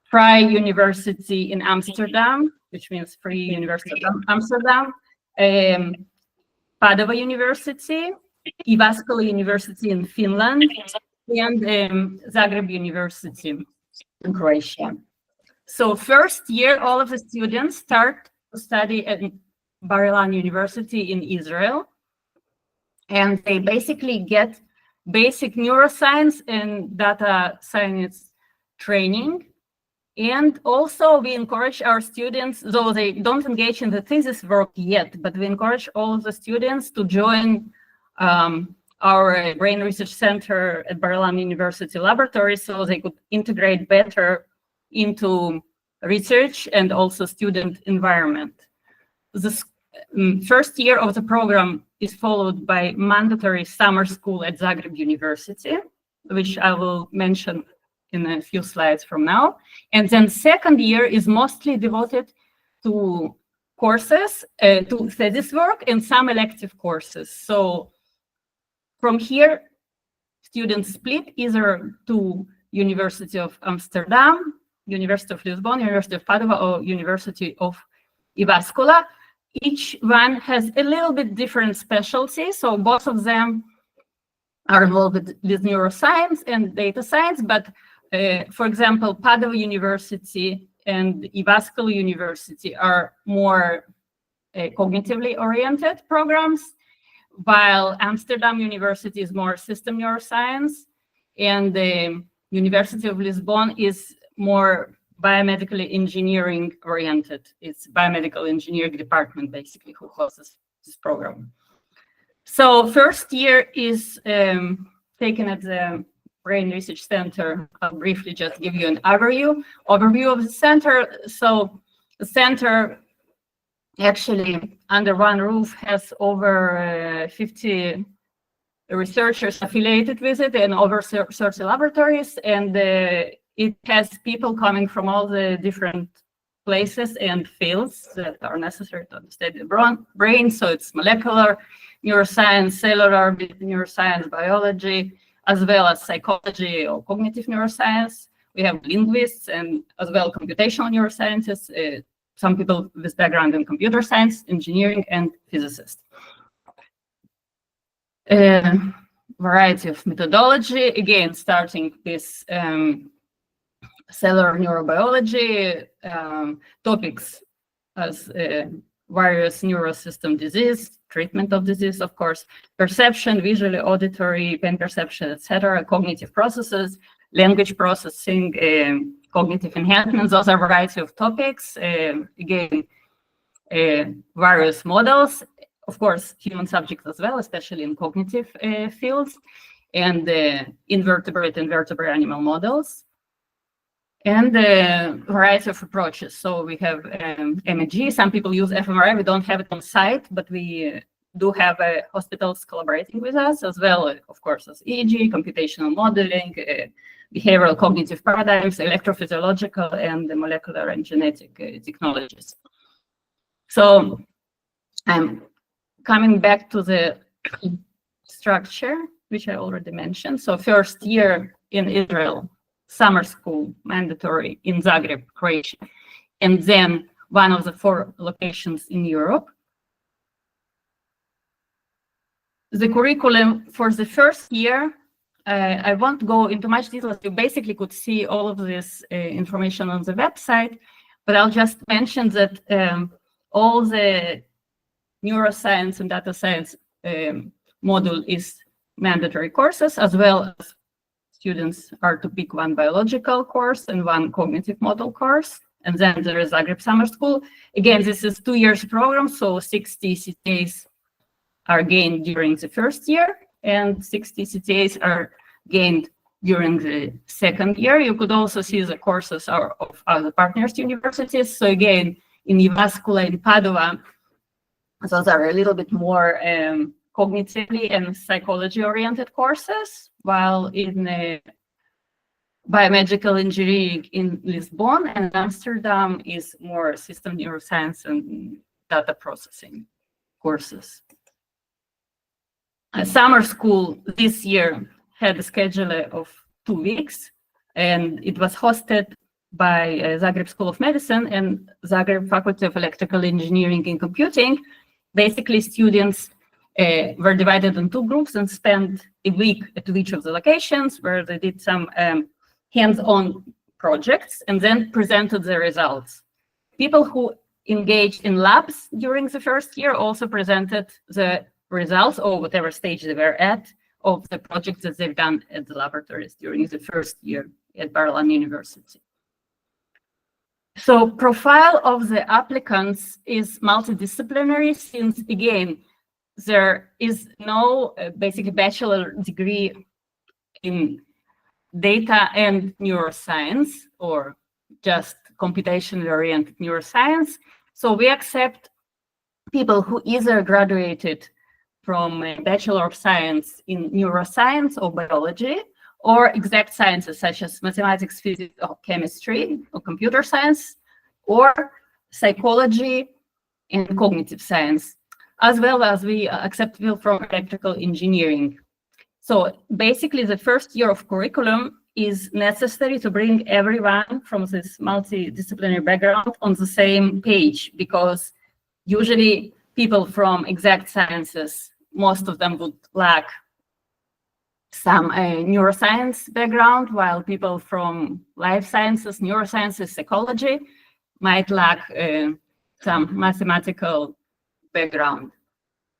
Free University in Amsterdam, which means Free University of Amsterdam, Padova University, EDiSS University in Finland, and Zagreb University in Croatia. So first year, all of the students start to study at Bar-Ilan University in Israel, and they basically get basic neuroscience and data science training. And also we encourage our students, though they don't engage in the thesis work yet, but we encourage all of the students to join our Brain Research Center at Bar-Ilan University laboratory so they could integrate better into research and also student environment. The first year of the program is followed by mandatory summer school at Zagreb University, which I will mention in a few slides from now. And then second year is mostly devoted to courses, to thesis work and some elective courses. So from here, students split either to University of Amsterdam, University of Lisbon, University of Padova, or University of EDiSS. Each one has a little bit different specialty. So both of them are involved with neuroscience and data science. But for example, Padova University and EDiSS University are more cognitively oriented programs, while Amsterdam University is more system neuroscience, and the University of Lisbon is more biomedical engineering oriented. It's biomedical engineering department, basically, who hosts this program. So first year is taken at the Brain Research Center. I'll briefly just give you an overview of the center. So The center actually under one roof has over 50 researchers affiliated with it and over 30 laboratories, and it has people coming from all the different places and fields that are necessary to understand the brain. So it's molecular neuroscience, cellular neuroscience, biology, as well as psychology or cognitive neuroscience. We have linguists and as well computational neuroscientists, some people with background in computer science, engineering, and physicists. Variety of methodology, again, starting with cellular neurobiology, topics as various neurosystem disease, treatment of disease, of course, perception, visually, auditory, pain perception, etc., cognitive processes, language processing, cognitive enhancements. Those are a variety of topics. Again, various models, of course, human subjects as well, especially in cognitive fields, and invertebrate and vertebrate animal models, and a variety of approaches. So we have MEG. Some people use fMRI. We don't have it on site, but we do have hospitals collaborating with us, as well, of course, as EEG, computational modeling, behavioral cognitive paradigms, electrophysiological, and the molecular and genetic technologies. So I'm coming back to the structure, which I already mentioned. So first year in Israel, summer school, mandatory in Zagreb, Croatia, and then one of the 4 locations in Europe. The curriculum for the first year, I won't go into much detail. You basically could see all of this information on the website, but I'll just mention that all the neuroscience and data science module is mandatory courses, as well as students are to pick one biological course and one cognitive model course. And then there is Zagreb Summer School. Again, this is 2 years program, so 60 CTAs are gained during the first year, and 60 CTAs are gained during the second year. You could also see the courses are of other partners universities. So again, in Jyväskylä and Padova, those are a little bit more cognitively and psychology-oriented courses, while in biomedical engineering in Lisbon and Amsterdam is more system neuroscience and data processing courses. Summer school this year had a schedule of 2 weeks, and it was hosted by Zagreb School of Medicine and Zagreb Faculty of Electrical Engineering and Computing. Basically, students were divided in 2 groups and spent a week at each of the locations where they did some hands-on projects and then presented the results. People who engaged in labs during the first year also presented the results, or whatever stage they were at, of the projects that they've done at the laboratories during the first year at Bar-Ilan University. So profile of the applicants is multidisciplinary, since again, there is no basically bachelor degree in data and neuroscience, or just computationally oriented neuroscience. So we accept people who either graduated from a Bachelor of Science in neuroscience or biology, or exact sciences such as mathematics, physics, or chemistry, or computer science, or psychology and cognitive science, as well as we accept people from electrical engineering. So basically the first year of curriculum is necessary to bring everyone from this multidisciplinary background on the same page, because usually people from exact sciences, most of them would lack some neuroscience background, while people from life sciences, neurosciences, psychology might lack some mathematical background.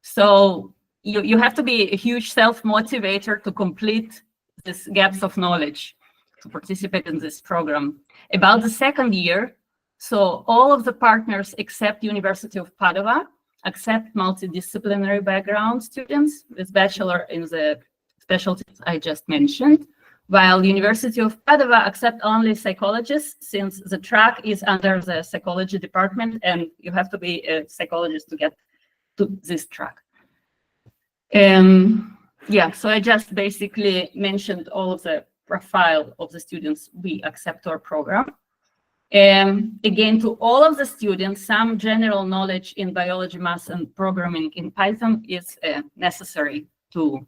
So you have to be a huge self-motivator to complete these gaps of knowledge to participate in this program. About the second year, so all of the partners except University of Padova accept multidisciplinary background students with bachelor in the specialties I just mentioned, while University of Padua accept only psychologists, since the track is under the psychology department and you have to be a psychologist to get to this track. Yeah, so I just basically mentioned all of the profile of the students we accept our program. Again, to all of the students, some general knowledge in biology, math, and programming in Python is necessary to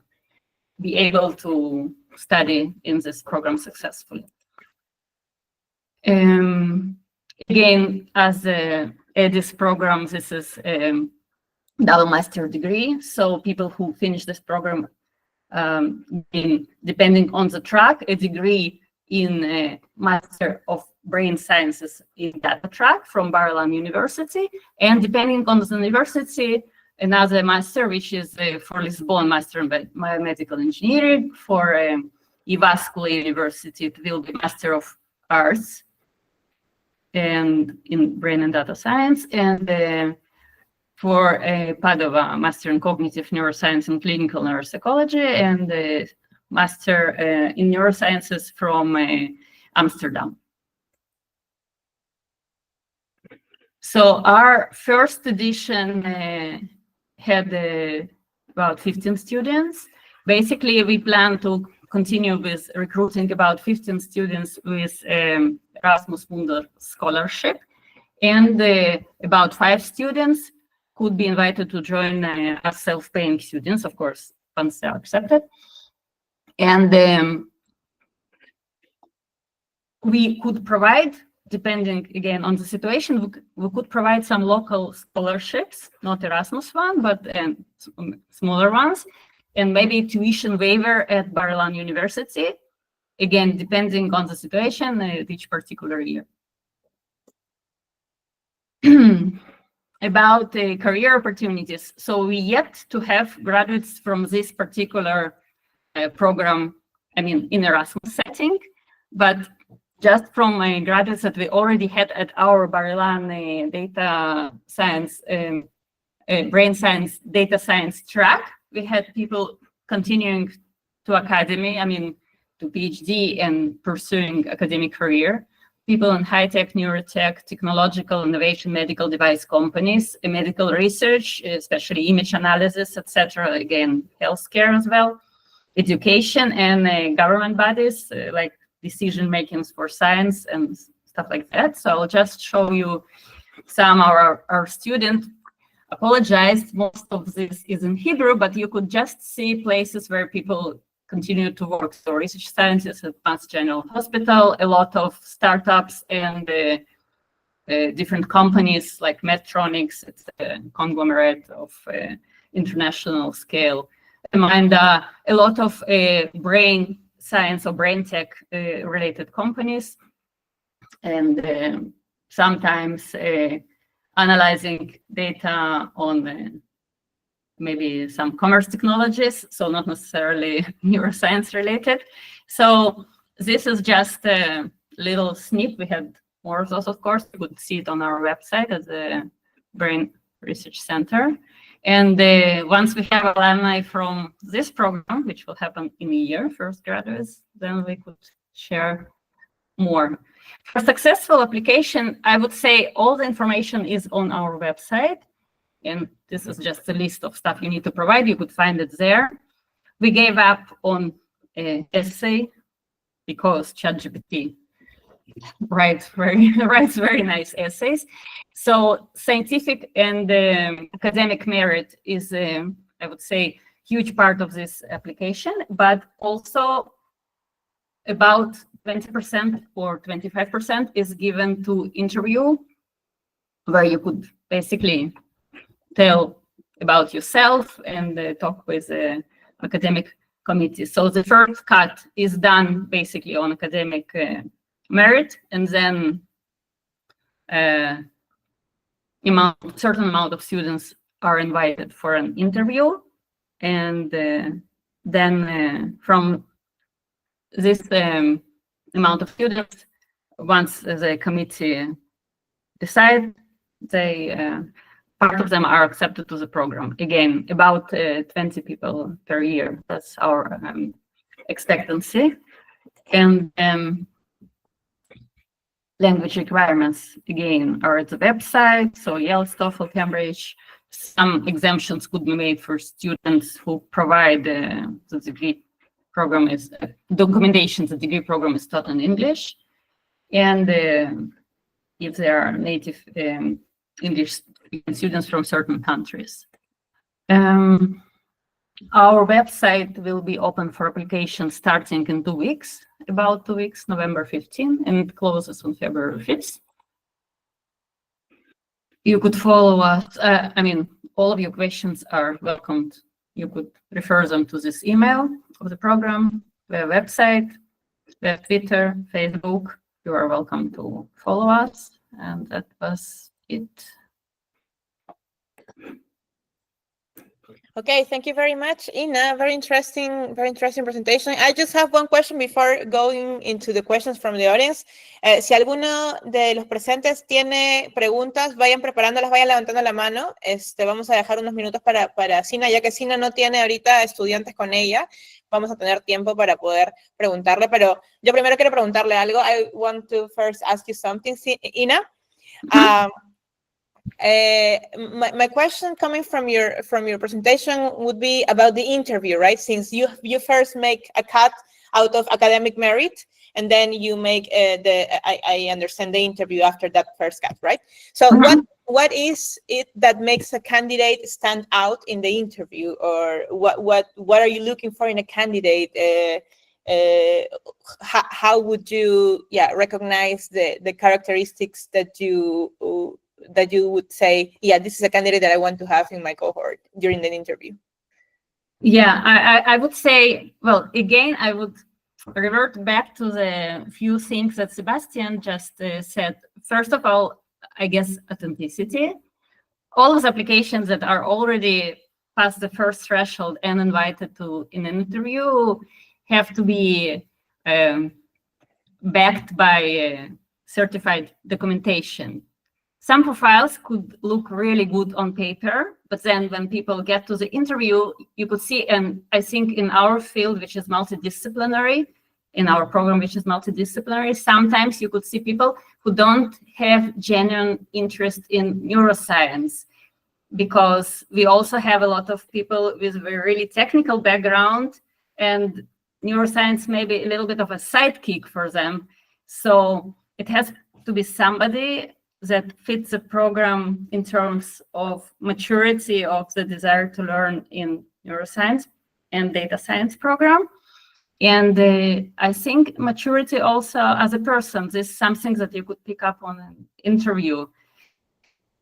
be able to study in this program successfully. Again, as the EDiSS program, this is double master degree. So people who finish this program, depending on the track, a degree in Master of Brain Sciences in data track from Bar-Ilan University, and depending on the university, another master, which is for Lisbon, Master in Biomedical Engineering. For EVascular University, it will be Master of Arts and in Brain and Data Science, and for Padova, Master in Cognitive Neuroscience and Clinical Neuropsychology, and Master in Neurosciences from Amsterdam. So our first edition had about 15 students. Basically, we plan to continue with recruiting about 15 students with Erasmus Mundus scholarship, and about 5 students could be invited to join as self-paying students, of course, once they are accepted. And we could provide, depending again on the situation, we could provide some local scholarships, not Erasmus one, but smaller ones, and maybe tuition waiver at Bar-Ilan University, again, depending on the situation each particular year. About career opportunities. So we yet to have graduates from this particular program, I mean, in Erasmus setting, but just from graduates that we already had at our Bar-Ilan data science, brain science, data science track, we had people continuing to academy, I mean, to PhD and pursuing academic career. People in high-tech, neurotech, technological, innovation, medical device companies, medical research, especially image analysis, etc. Again, healthcare as well, education, and government bodies like decision makings for science and stuff like that. So I'll just show you some of our students. Apologized, most of this is in Hebrew, but you could just see places where people continue to work. So research scientists at Mass General Hospital, a lot of startups and different companies like Medtronics. It's a conglomerate of international scale. And a lot of brain science or brain tech related companies. And sometimes analyzing data on maybe some commerce technologies, so not necessarily neuroscience related. So this is just a little snip. We had more of those, of course. You could see it on our website at the Brain Research Center. And once we have alumni from this program, which will happen in a year, first graduates, then we could share more. For successful application, I would say all the information is on our website. And this is just a list of stuff you need to provide. You could find it there. We gave up on essay because ChatGPT writes very nice essays. So scientific and academic merit is, I would say, huge part of this application, but also about 20% or 25% is given to interview, where you could basically tell about yourself and talk with the academic committee. So the first cut is done basically on academic merit, and then certain amount of students are invited for an interview, and then from this amount of students, once the committee decide, they part of them are accepted to the program. Again, about 20 people per year. That's our expectancy. And language requirements, again, are at the website. So Yale, TOEFL, Cambridge. Some exemptions could be made for students who provide the degree program is documentation. The degree program is taught in English, and if there are native English students from certain countries. Our website will be open for application starting in 2 weeks, about 2 weeks, November 15, and it closes on February 5th. You could follow us. I mean, all of your questions are welcomed. You could refer them to this email of the program, the website, the Twitter, Facebook. You are welcome to follow us. And that was it. Okay, thank you very much, Ina. Very interesting presentation. I just have one question before going into the questions from the audience. Si alguno de los presentes tiene preguntas, vayan preparándolas, vayan levantando la mano. Vamos a dejar unos minutos para Sina, ya que Sina no tiene ahorita estudiantes con ella. Vamos a tener tiempo para poder preguntarle, pero yo primero quiero preguntarle algo. I want to first ask you something, Ina. My question coming from your presentation would be about the interview, right? Since you first make a cut out of academic merit, and then you make I understand the interview after that first cut, right? So what is it that makes a candidate stand out in the interview, or what are you looking for in a candidate? How would you recognize the characteristics that you would say, yeah, this is a candidate that I want to have in my cohort during the interview? Yeah, I would say, well, again, I would revert back to the few things that Sebastian just said. First of all, I guess authenticity. All those applications that are already past the first threshold and invited to an interview have to be backed by certified documentation. Some profiles could look really good on paper, but then when people get to the interview, you could see, and I think in our field, which is multidisciplinary, in our program, which is multidisciplinary, sometimes you could see people who don't have genuine interest in neuroscience, because we also have a lot of people with a really technical background, and neuroscience may be a little bit of a sidekick for them. So it has to be somebody that fits the program in terms of maturity of the desire to learn in neuroscience and data science program. And I think maturity also as a person, this is something that you could pick up on an interview.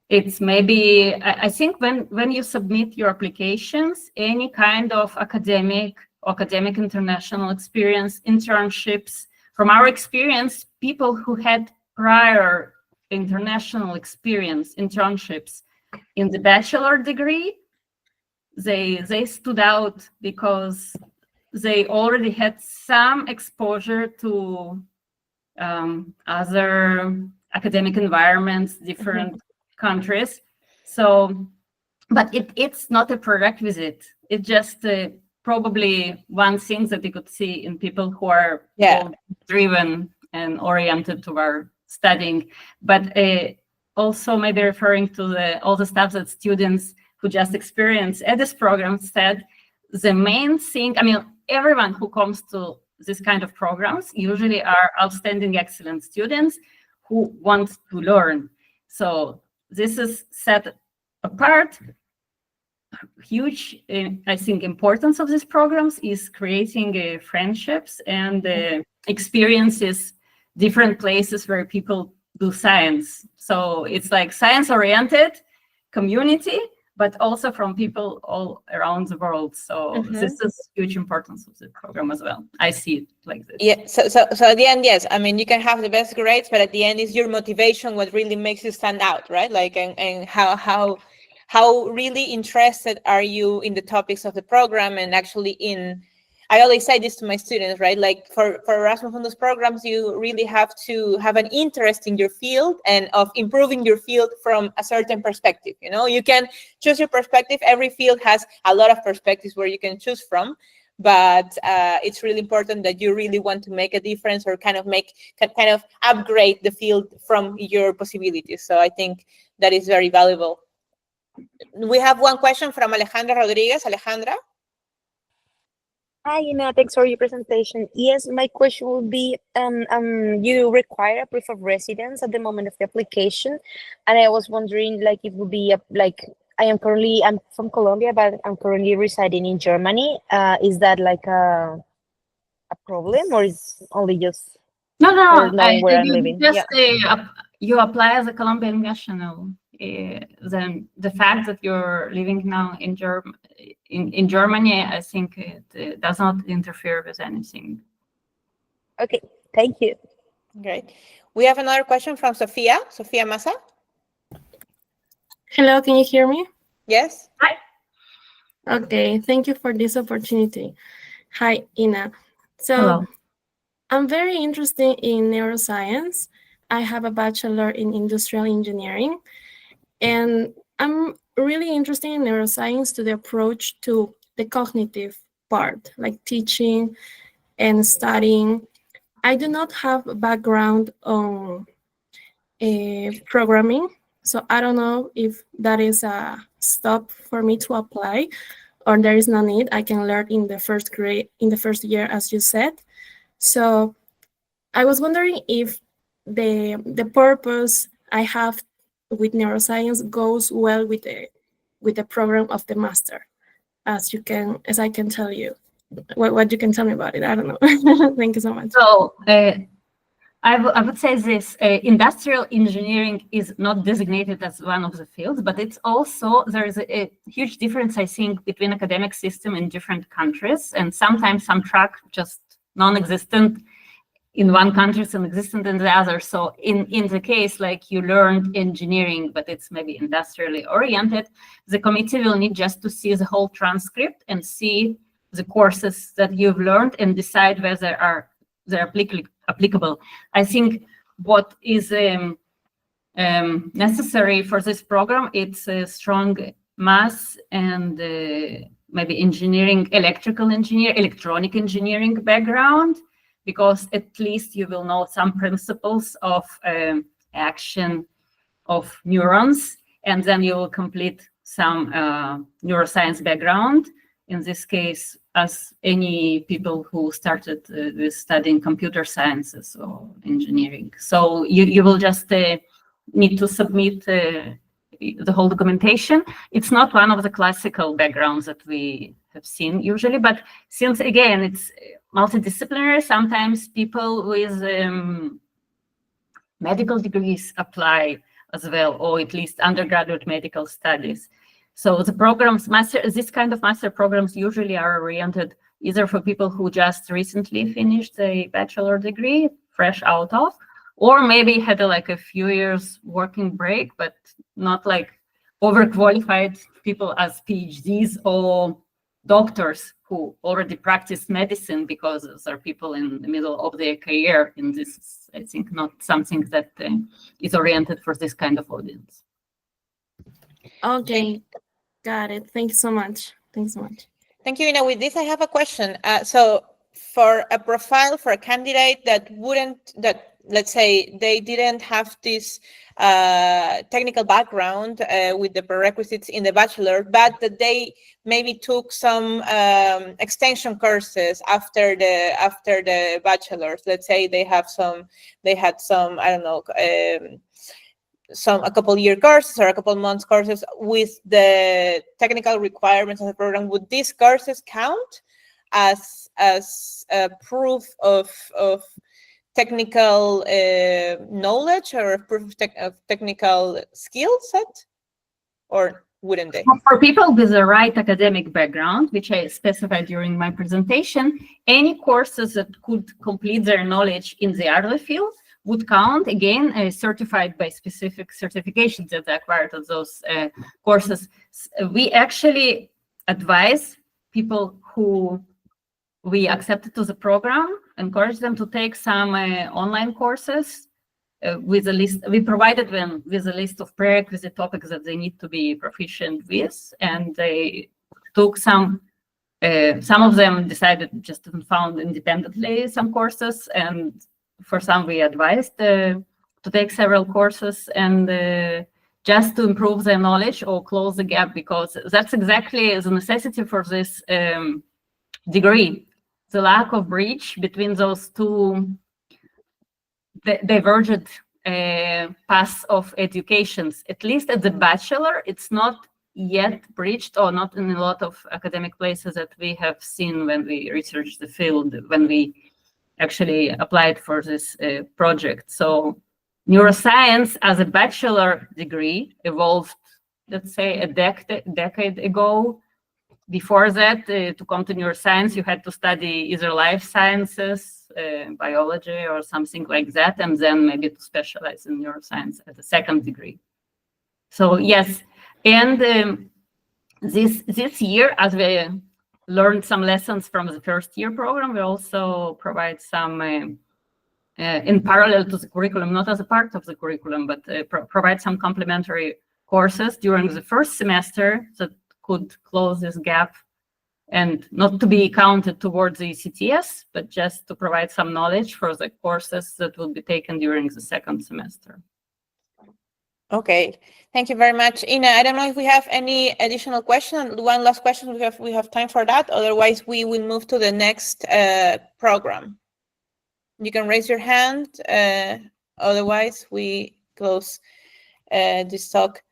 It's maybe, I think when you submit your applications, any kind of academic international experience, internships, from our experience, people who had prior international experience, internships in the bachelor degree, they stood out because they already had some exposure to other academic environments, different countries. So, but it's not a prerequisite. It's just probably one thing that you could see in people who are driven and oriented toward studying, but also maybe referring to all the stuff that students who just experienced at this program said. The main thing, I mean, everyone who comes to this kind of programs usually are outstanding, excellent students who want to learn. So this is set apart. Huge, I think, importance of these programs is creating friendships and experiences, different places where people do science. So it's like science-oriented community, but also from people all around the world. So this is huge importance of the program as well. I see it like this. Yeah. So at the end, yes. I mean, you can have the best grades, but at the end, is your motivation what really makes you stand out, right? Like, and how really interested are you in the topics of the program, and actually I always say this to my students, right? Like for Erasmus Mundus programs, you really have to have an interest in your field and of improving your field from a certain perspective. You know, you can choose your perspective. Every field has a lot of perspectives where you can choose from, but it's really important that you really want to make a difference or kind of upgrade the field from your possibilities. So I think that is very valuable. We have one question from Alejandra Rodriguez. Alejandra? Hi, Ina. Thanks for your presentation. Yes, my question would be, you require a proof of residence at the moment of the application, and I was wondering, like, it would be I'm from Colombia, but I'm currently residing in Germany. Is that like a problem, or is only just No. knowing where I'm living? Just you apply as a Colombian national. Then the fact that you're living now in Germany, I think it does not interfere with anything. Okay, thank you. Great. We have another question from Sofia Massa. Hello, can you hear me? Yes. Hi. Okay, thank you for this opportunity. Hi, Ina. So Hello. I'm very interested in neuroscience. I have a bachelor in industrial engineering, and I'm really interested in neuroscience to the approach to the cognitive part, like teaching and studying. I do not have a background on programming, so I don't know if that is a stop for me to apply, or there is no need. I can learn in the first year, as you said. So I was wondering if the purpose I have with neuroscience goes well with the program of the master, as I can tell you. What you can tell me about it, I don't know. Thank you so much. So I would say this, industrial engineering is not designated as one of the fields, but it's also, there is a huge difference, I think, between academic system in different countries, and sometimes some track just non-existent in one country and existent in the other. So in the case, like you learned engineering, but it's maybe industrially oriented, the committee will need just to see the whole transcript and see the courses that you've learned and decide whether they're applicable. I think what is necessary for this program, it's a strong math and maybe engineering, electronic engineering background, because at least you will know some principles of action of neurons, and then you will complete some neuroscience background. In this case, as any people who started with studying computer sciences or engineering. So you will just need to submit the whole documentation. It's not one of the classical backgrounds that we have seen usually, but since, again, it's multidisciplinary, sometimes people with medical degrees apply as well, or at least undergraduate medical studies. So the programs, this kind of master programs usually are oriented either for people who just recently finished a bachelor degree, fresh out of, or maybe had a few years working break, but not like overqualified people as PhDs or doctors who already practice medicine, because those are people in the middle of their career. And this is, I think, not something that is oriented for this kind of audience. Okay, got it. Thank you so much. Thanks so much. Thank you, Ina. With this, I have a question. So for a profile for a candidate that let's say they didn't have this technical background with the prerequisites in the bachelor, but that they maybe took some extension courses after the bachelor's. Let's say they had some, I don't know, a couple year courses or a couple months courses with the technical requirements of the program. Would these courses count as a proof of technical knowledge or proof of technical skill set, or wouldn't they? For people with the right academic background, which I specified during my presentation, any courses that could complete their knowledge in the other field would count, again, certified by specific certifications that they acquired of those courses. We actually advise people who we accepted to the program, encourage them to take some online courses with a list. We provided them with a list of prerequisite topics that they need to be proficient with, and they took some some of them decided just to found independently some courses, and for some we advised to take several courses and just to improve their knowledge or close the gap, because that's exactly the necessity for this degree. The lack of bridge between those two divergent paths of educations, at least at the bachelor, it's not yet bridged, or not in a lot of academic places that we have seen when we researched the field, when we actually applied for this project. So neuroscience as a bachelor degree evolved, let's say, a decade ago. Before that, to come to neuroscience, you had to study either life sciences, biology, or something like that, and then maybe to specialize in neuroscience at the second degree. So yes, and this year, as we learned some lessons from the first year program, we also provide some in parallel to the curriculum, not as a part of the curriculum, but provide some complementary courses during the first semester that could close this gap, and not to be counted towards the CTS, but just to provide some knowledge for the courses that will be taken during the second semester. Okay, thank you very much, Ina. I don't know if we have any additional question. One last question, we have time for that. Otherwise, we will move to the next program. You can raise your hand. Otherwise, we close this talk.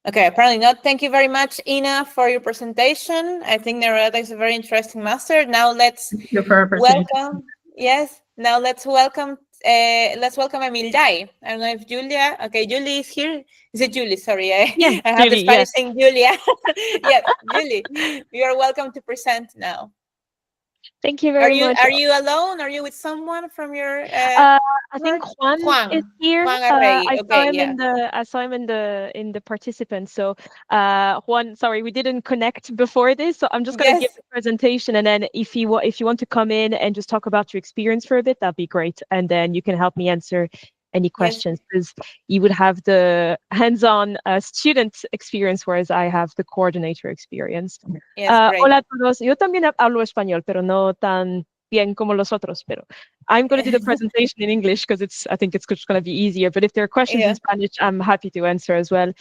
Okay, apparently not. Thank you very much, Ina, for your presentation. I think NeuroData is a very interesting master. Now let's welcome. Yes. Now let's welcome EMILDAI. I don't know if Julia. Okay, Julie is here. Is it Julie? Sorry, Yes, I have Julie, the Spanish yes. thing, Julia. Yeah, Julie, you are welcome to present now. Thank you very much. Are you alone? Are you with someone from your? I think Juan is here. Juan Arrey. I Okay, saw him yeah. I saw him in the participants. So Juan, sorry, we didn't connect before this. So I'm just gonna give the presentation, and then if you want to come in and just talk about your experience for a bit, that'd be great. And then you can help me answer any questions, because you would have the hands-on student experience, whereas I have the coordinator experience. Yes, great. Hola a todos. Yo también hablo español, pero no tan bien como los otros. Pero I'm going to do the presentation in English because I think it's just going to be easier. But if there are questions in Spanish, I'm happy to answer as well.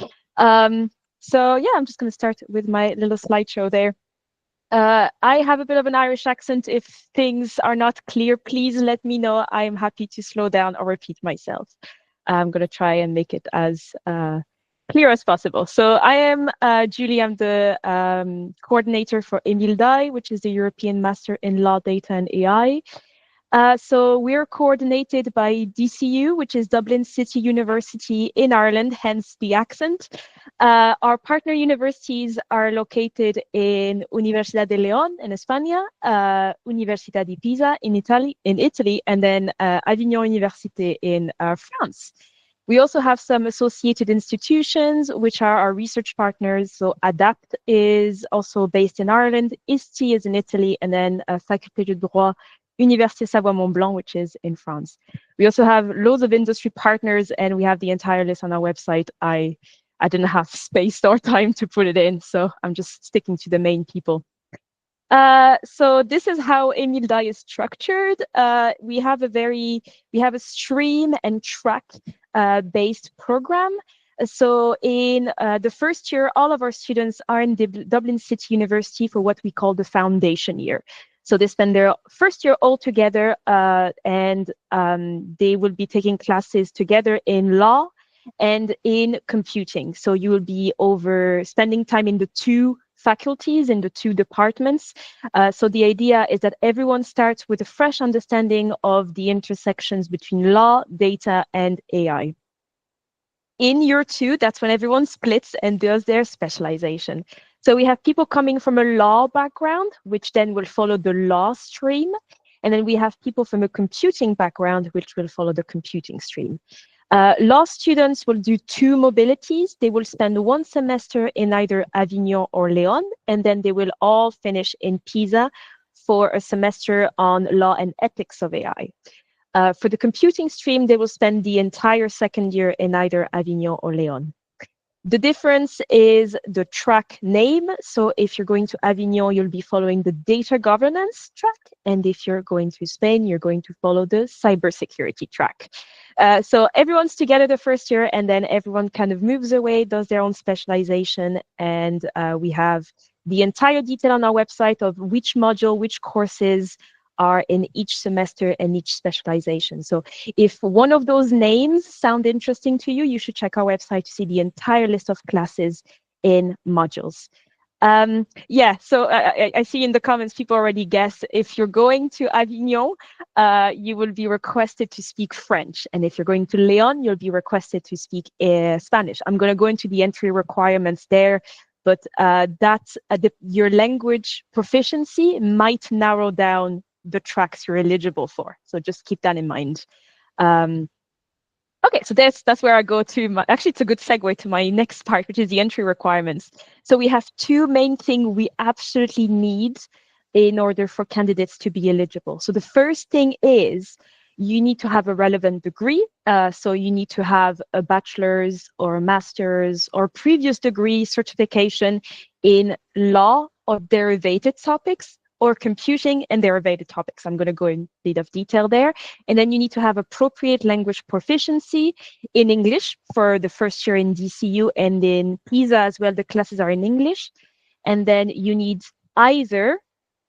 So yeah, I'm just going to start with my little slideshow there. I have a bit of an Irish accent. If things are not clear, please let me know. I'm happy to slow down or repeat myself. I'm going to try and make it as clear as possible. So I am Julie. I'm the coordinator for EMILDAI, which is the European Master in Law, Data and AI. So we're coordinated by DCU, which is Dublin City University in Ireland, hence the accent. Our partner universities are located in Universidad de León in España, Università di Pisa in Italy, and then Avignon Université in France. We also have some associated institutions, which are our research partners. So ADAPT is also based in Ireland, ISTI is in Italy, and then Faculté de Droit, Université Savoie-Mont-Blanc, which is in France. We also have loads of industry partners, and we have the entire list on our website. I didn't have space or time to put it in, so I'm just sticking to the main people. So this is how EMILDAI is structured. We have a stream and track based program. So in the first year, all of our students are in Dublin City University for what we call the foundation year. So they spend their first year all together, and they will be taking classes together in law and in computing. So you will be spending time in the two faculties, in the two departments. So the idea is that everyone starts with a fresh understanding of the intersections between law, data, and AI. In year two, that's when everyone splits and does their specialization. So we have people coming from a law background, which then will follow the law stream. And then we have people from a computing background, which will follow the computing stream. Law students will do two mobilities. They will spend one semester in either Avignon or León, and then they will all finish in Pisa for a semester on law and ethics of AI. For the computing stream, they will spend the entire second year in either Avignon or León. The difference is the track name. So if you're going to Avignon, you'll be following the data governance track. And if you're going to Spain, you're going to follow the cybersecurity track. So everyone's together the first year, and then everyone kind of moves away, does their own specialization. And we have the entire detail on our website of which module, which courses are in each semester and each specialization. So if one of those names sound interesting to you, you should check our website to see the entire list of classes in modules. Yeah, so I see in the comments people already guess if you're going to Avignon, you will be requested to speak French. And if you're going to Leon, you'll be requested to speak Spanish. I'm going to go into the entry requirements there, but your language proficiency might narrow down the tracks you're eligible for. So just keep that in mind. Okay, so that's where I go to actually, it's a good segue to my next part, which is the entry requirements. So we have two main things we absolutely need in order for candidates to be eligible. So the first thing is you need to have a relevant degree. So you need to have a bachelor's or a master's or previous degree certification in law or derivative topics, or computing and derivative topics. I'm going to go in a bit of detail there. And then you need to have appropriate language proficiency in English for the first year in DCU, and in PISA as well, the classes are in English. And then you need either,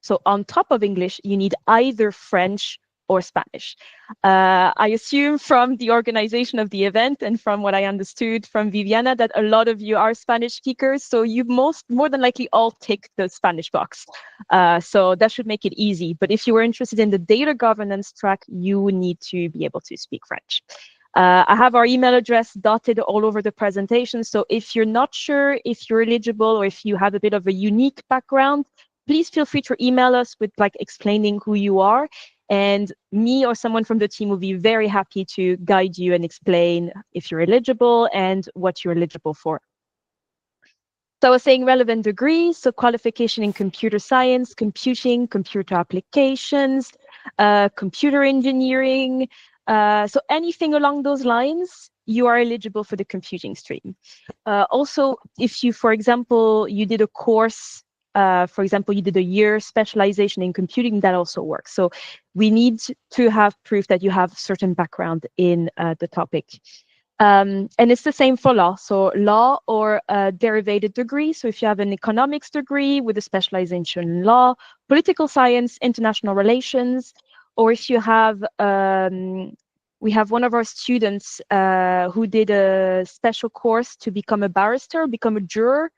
so on top of English, you need either French or Spanish. I assume from the organization of the event and from what I understood from Viviana that a lot of you are Spanish speakers, so you more than likely all tick the Spanish box. So that should make it easy. But if you were interested in the data governance track, you would need to be able to speak French. I have our email address dotted all over the presentation. So if you're not sure if you're eligible or if you have a bit of a unique background, please feel free to email us with explaining who you are. And me or someone from the team will be very happy to guide you and explain if you're eligible and what you're eligible for. So I was saying relevant degrees, so qualification in computer science, computing, computer applications, computer engineering. So anything along those lines, you are eligible for the computing stream. Also, if you, for example, you did a course, for example, you did a year specialization in computing, that also works. So we need to have proof that you have certain background in the topic. And it's the same for law. So law or a derivative degree. So if you have an economics degree with a specialization in law, political science, international relations, or if you have, we have one of our students who did a special course to become a barrister, become a juror.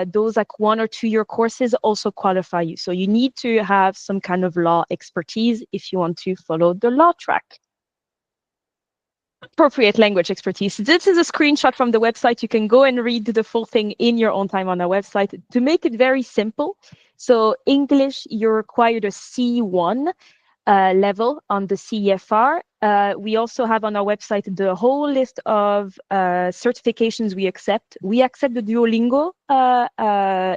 Those 1 or 2 year courses also qualify you. So you need to have some kind of law expertise if you want to follow the law track. Appropriate language expertise. This is a screenshot from the website. You can go and read the full thing in your own time on our website. To make it very simple, so English, you're required a C1 level on the CEFR. We also have on our website the whole list of certifications we accept. We accept the Duolingo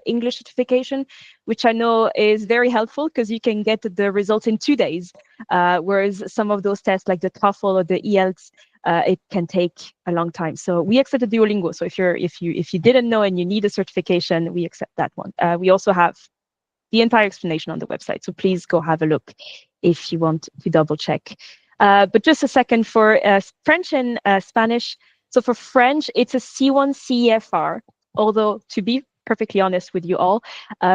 English certification, which I know is very helpful because you can get the results in 2 days, whereas some of those tests like the TOEFL or the IELTS, it can take a long time. So we accept the Duolingo. So if you didn't know and you need a certification, we accept that one. We also have the entire explanation on the website, so please go have a look if you want to double check. But just a second for French and Spanish. So for French, it's a C1 CEFR, although to be perfectly honest with you all,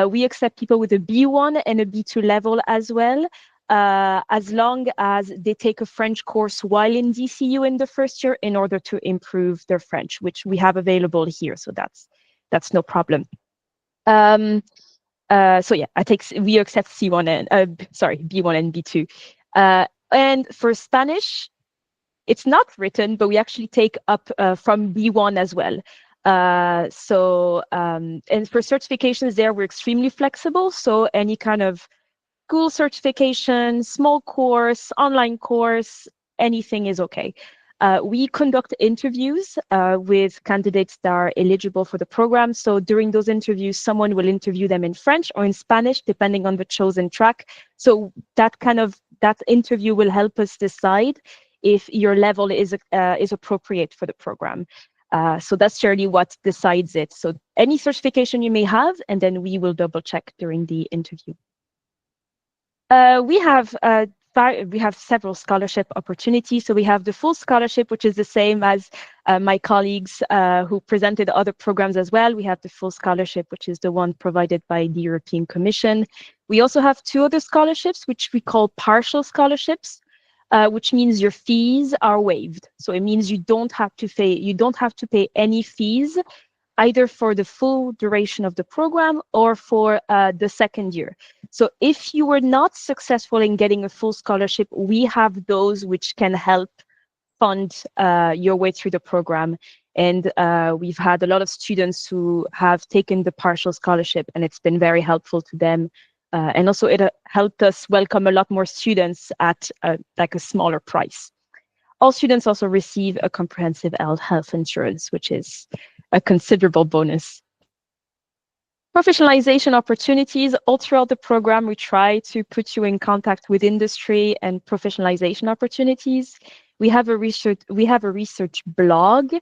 we accept people with a B1 and a B2 level as well, as long as they take a French course while in DCU in the first year in order to improve their French, which we have available here, so that's no problem. So yeah, we accept C1 and B1 and B2. And for Spanish, it's not written, but we actually take up from B1 as well. And for certifications there, we're extremely flexible. So any kind of school certification, small course, online course, anything is okay. We conduct interviews with candidates that are eligible for the program. So during those interviews, someone will interview them in French or in Spanish, depending on the chosen track. So that interview will help us decide if your level is appropriate for the program. So that's really what decides it. So any certification you may have, and then we will double check during the interview. We have several scholarship opportunities. So we have the full scholarship, which is the same as my colleagues who presented other programs as well. We have the full scholarship, which is the one provided by the European Commission. We also have 2 other scholarships, which we call partial scholarships, which means your fees are waived. So it means you don't have to pay any fees, either for the full duration of the program or for the second year. So if you were not successful in getting a full scholarship, we have those which can help fund your way through the program. And we've had a lot of students who have taken the partial scholarship, and it's been very helpful to them. And also it helped us welcome a lot more students at like a smaller price. All students also receive a comprehensive health insurance, which is a considerable bonus. Professionalization opportunities. All throughout the program, we try to put you in contact with industry and professionalization opportunities. We have a research blog.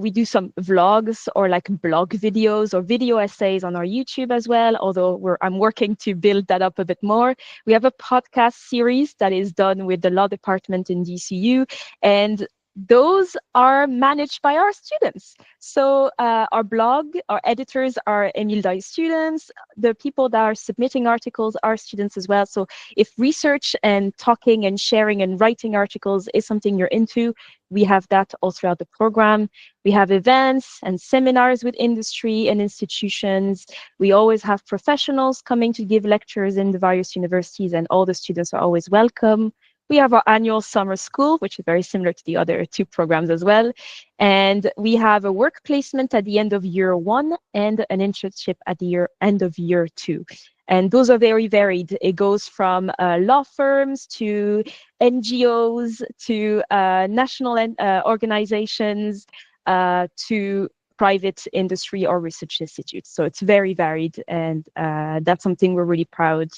We do some vlogs or like blog videos or video essays on our YouTube as well, although I'm working to build that up a bit more. We have a podcast series that is done with the law department in DCU, and those are managed by our students. So our blog, our editors are EMILDAI students. The people that are submitting articles are students as well. So if research and talking and sharing and writing articles is something you're into, we have that all throughout the program. We have events and seminars with industry and institutions. We always have professionals coming to give lectures in the various universities, and all the students are always welcome. We have our annual summer school, which is very similar to the other 2 programs as well. And we have a work placement at the end of year 1 and an internship at the end of year 2. And those are very varied. It goes from law firms to NGOs to national organizations to private industry or research institutes. So it's very varied. And that's something we're really proud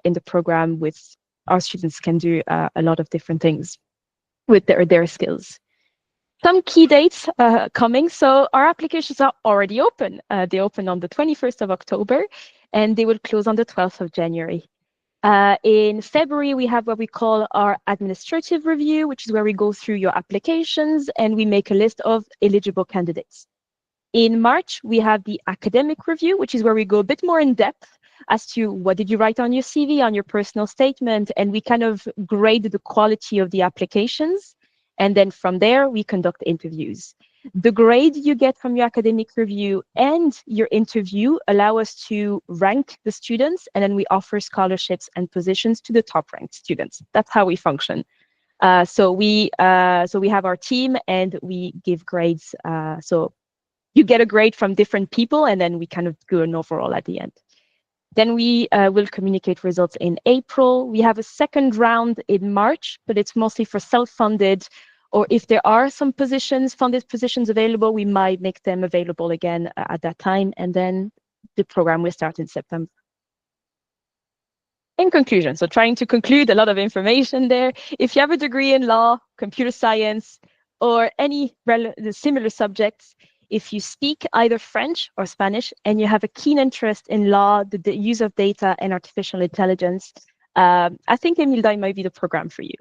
in the program. With our students can do a lot of different things with their skills. Some key dates coming. So our applications are already open. They open on the 21st of October, and they will close on the 12th of January. In February, we have what we call our administrative review, which is where we go through your applications and we make a list of eligible candidates. In March, we have the academic review, which is where we go a bit more in depth as to what did you write on your CV, on your personal statement, and we kind of grade the quality of the applications. And then from there, we conduct interviews. The grade you get from your academic review and your interview allow us to rank the students, and then we offer scholarships and positions to the top-ranked students. That's how we function. So we have our team, and we give grades. So you get a grade from different people, and then we kind of do an overall at the end. Then we will communicate results in April. We have a second round in March, but it's mostly for self-funded, or if there are some positions, funded positions available, we might make them available again at that time, and then the program will start in September. In conclusion, so trying to conclude a lot of information there. If you have a degree in law, computer science, or any similar subjects, if you speak either French or Spanish and you have a keen interest in law, the use of data and artificial intelligence, I think EMILDAI might be the program for you.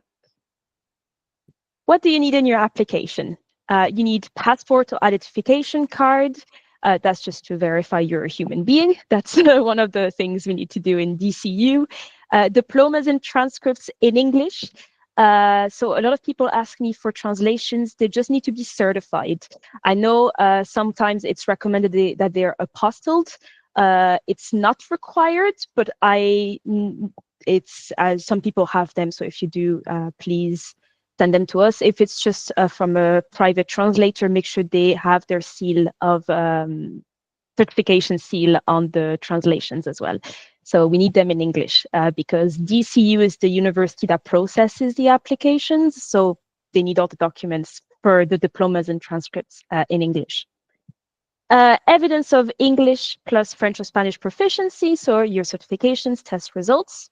What do you need in your application? You need passport or identification card. That's just to verify you're a human being. That's one of the things we need to do in DCU. Diplomas and transcripts in English. So a lot of people ask me for translations. They just need to be certified. I know sometimes it's recommended that they're apostilled. It's not required, but some people have them. So if you do, please send them to us. If it's just from a private translator, make sure they have their seal of certification seal on the translations as well. So we need them in English because DCU is the university that processes the applications. So they need all the documents for the diplomas and transcripts in English. Evidence of English plus French or Spanish proficiency, so your certifications, test results.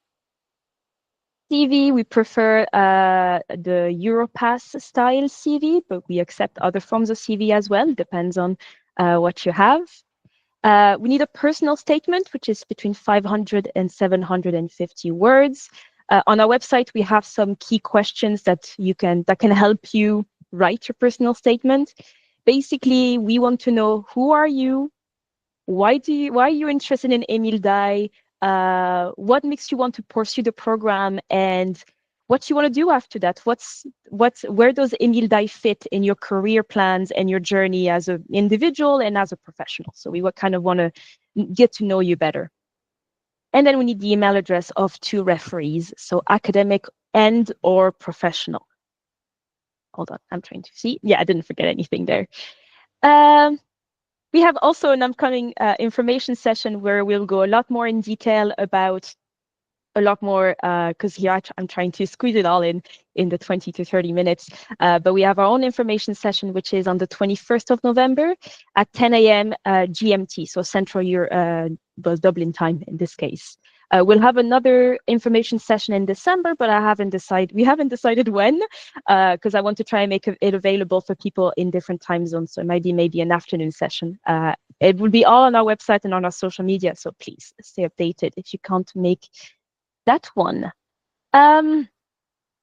CV, we prefer the Europass style CV, but we accept other forms of CV as well. Depends on what you have. We need a personal statement, which is between 500 and 750 words. On our website, we have some key questions that can help you write your personal statement. Basically, we want to know, who are you? Why are you interested in EMILDAI? What makes you want to pursue the program, and what you want to do after that? Where does EMILDAI fit in your career plans and your journey as an individual and as a professional? So we kind of want to get to know you better. And then we need the email address of 2 referees, so academic and or professional. Hold on, I'm trying to see. Yeah, I didn't forget anything there. We have also an upcoming information session where we'll go a lot more in detail about a lot more, because here I'm trying to squeeze it all in the 20 to 30 minutes. But we have our own information session, which is on the 21st of November at 10 a.m. GMT, so Central Dublin time in this case. We'll have another information session in December, but we haven't decided when, because I want to try and make it available for people in different time zones. So it might be maybe an afternoon session. It will be all on our website and on our social media, so please stay updated if you can't make that one. So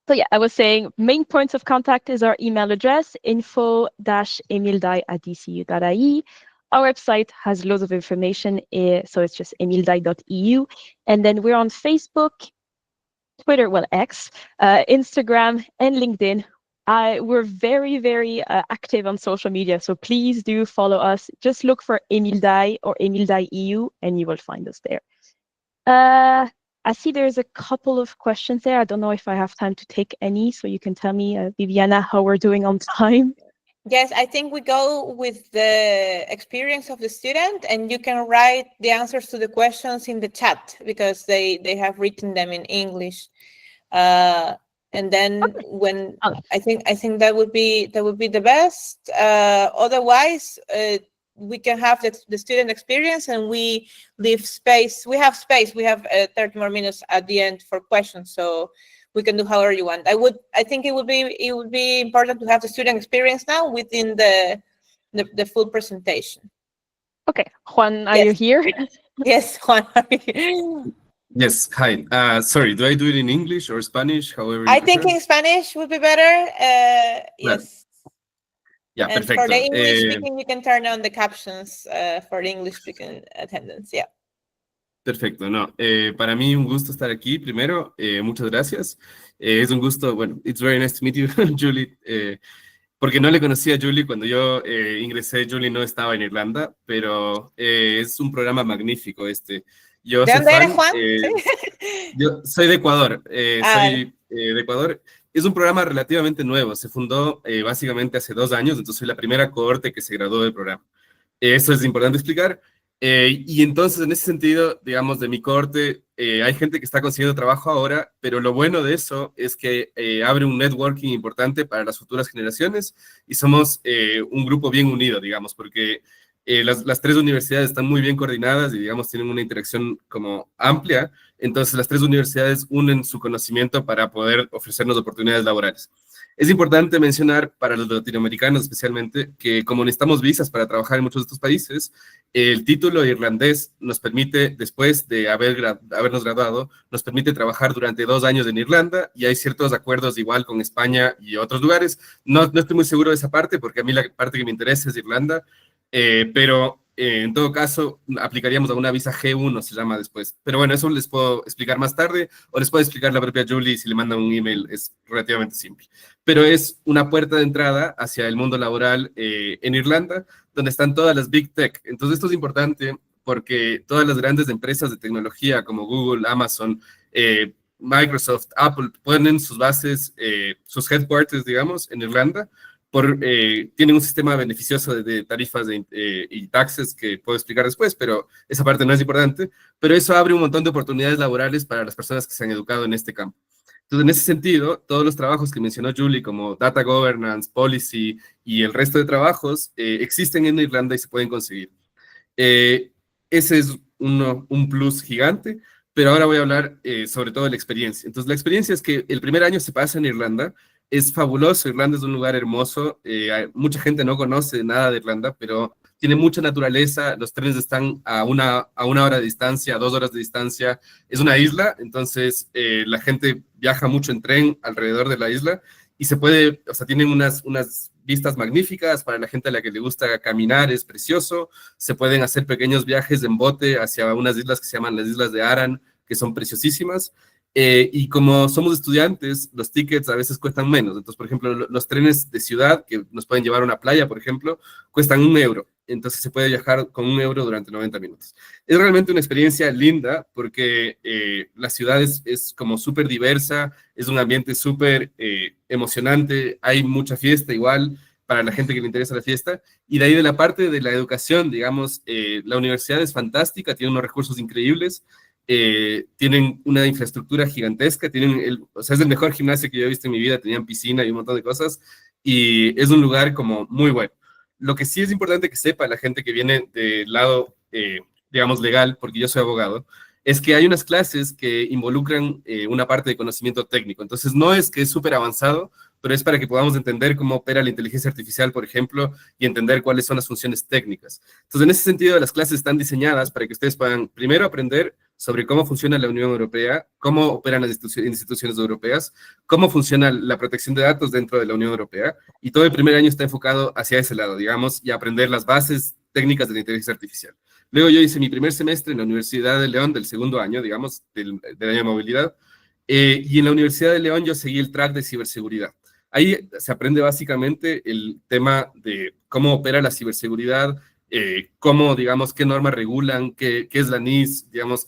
yeah, I was saying main points of contact is our email address, info-emildai@dcu.ie. Our website has loads of information, so it's just emildai.eu. And then we're on Facebook, Twitter, well, X, Instagram, and LinkedIn. We're very, very active on social media, so please do follow us. Just look for EMILDAI or EMILDAI EU, and you will find us there. I see there's a couple of questions there. I don't know if I have time to take any, so you can tell me, Viviana, how we're doing on time. Yes, I think we go with the experience of the student, and you can write the answers to the questions in the chat because they have written them in English. And then when I think that would be the best. Otherwise, we can have the student experience, and we leave space. We have space. We have 30 more minutes at the end for questions, so we can do however you want. I think it would be important to have the student experience now within the full presentation. Okay, Juan, are you here? Yes, Juan, are you here? Yes, hi. Sorry, do I do it in English or Spanish? However, I think in Spanish would be better. Yes. Yeah, and perfecto. For the English speaking, you can turn on the captions for the English speaking attendance. Yeah. Perfecto, no. Para mí un gusto estar aquí. Primero, muchas gracias. Es un gusto, bueno, it's very nice to meet you, Julie. Porque no le conocía a Julie cuando yo ingresé. Julie no estaba en Irlanda, pero es un programa magnífico este. Yo ¿De soy dónde fan, eres, Juan? yo soy de Ecuador. Ah, Soy de Ecuador. Es un programa relativamente nuevo. Se fundó básicamente hace 2 años, entonces soy la primera cohorte que se graduó del programa. Eso es importante explicar. Y entonces, en ese sentido, digamos, de mi corte, hay gente que está consiguiendo trabajo ahora, pero lo bueno de eso es que abre un networking importante para las futuras generaciones y somos un grupo bien unido, digamos, porque las 3 universidades están muy bien coordinadas y, digamos, tienen una interacción como amplia. Entonces, las 3 universidades unen su conocimiento para poder ofrecernos oportunidades laborales. Es importante mencionar para los latinoamericanos especialmente que como necesitamos visas para trabajar en muchos de estos países, el título irlandés nos permite, después de habernos graduado, nos permite trabajar durante 2 años en Irlanda y hay ciertos acuerdos igual con España y otros lugares. No estoy muy seguro de esa parte porque a mí la parte que me interesa es Irlanda, pero en todo caso aplicaríamos a una visa G1, se llama después. Pero bueno, eso les puedo explicar más tarde o les puedo explicar la propia Julie si le mandan un email, es relativamente simple. Pero es una puerta de entrada hacia el mundo laboral en Irlanda, donde están todas las Big Tech. Entonces esto es importante porque todas las grandes empresas de tecnología como Google, Amazon, Microsoft, Apple, ponen sus bases, sus headquarters, digamos, en Irlanda. Tienen un sistema beneficioso de tarifas y taxes que puedo explicar después, pero esa parte no es importante. Pero eso abre un montón de oportunidades laborales para las personas que se han educado en este campo. Entonces, en ese sentido, todos los trabajos que mencionó Julie, como Data Governance, Policy y el resto de trabajos, existen en Irlanda y se pueden conseguir. Ese es un plus gigante, pero ahora voy a hablar sobre todo de la experiencia. Entonces, la experiencia es que el primer año se pasa en Irlanda, es fabuloso, Irlanda es un lugar hermoso, mucha gente no conoce nada de Irlanda, pero tiene mucha naturaleza, los trenes están a una hora de distancia, a 2 horas de distancia, es una isla, entonces la gente viaja mucho en tren alrededor de la isla, y se puede, o sea, tienen unas vistas magníficas para la gente a la que le gusta caminar, es precioso, se pueden hacer pequeños viajes en bote hacia unas islas que se llaman las Islas de Aran, que son preciosísimas, y como somos estudiantes, los tickets a veces cuestan menos, entonces, por ejemplo, los trenes de ciudad, que nos pueden llevar a una playa, por ejemplo, cuestan €1, entonces se puede viajar con €1 durante 90 minutos. Es realmente una experiencia linda, porque la ciudad es como súper diversa, es un ambiente súper emocionante, hay mucha fiesta igual, para la gente que le interesa la fiesta, y de ahí de la parte de la educación, digamos, la universidad es fantástica, tiene unos recursos increíbles, tienen una infraestructura gigantesca, o sea, es el mejor gimnasio que yo he visto en mi vida, tenían piscina y un montón de cosas, y es un lugar como muy bueno. Lo que sí es importante que sepa la gente que viene del lado, digamos, legal, porque yo soy abogado, es que hay unas clases que involucran una parte de conocimiento técnico. Entonces, no es que es súper avanzado, pero es para que podamos entender cómo opera la inteligencia artificial, por ejemplo, y entender cuáles son las funciones técnicas. Entonces, en ese sentido, las clases están diseñadas para que ustedes puedan, primero, aprender sobre cómo funciona la Unión Europea, cómo operan las instituciones europeas, cómo funciona la protección de datos dentro de la Unión Europea, y todo el primer año está enfocado hacia ese lado, digamos, y aprender las bases técnicas de la inteligencia artificial. Luego yo hice mi primer semestre en la Universidad de León del segundo año, digamos, del año de movilidad, y en la Universidad de León yo seguí el track de ciberseguridad. Ahí se aprende básicamente el tema de cómo opera la ciberseguridad, cómo, digamos, qué normas regulan, qué es la NIS, digamos,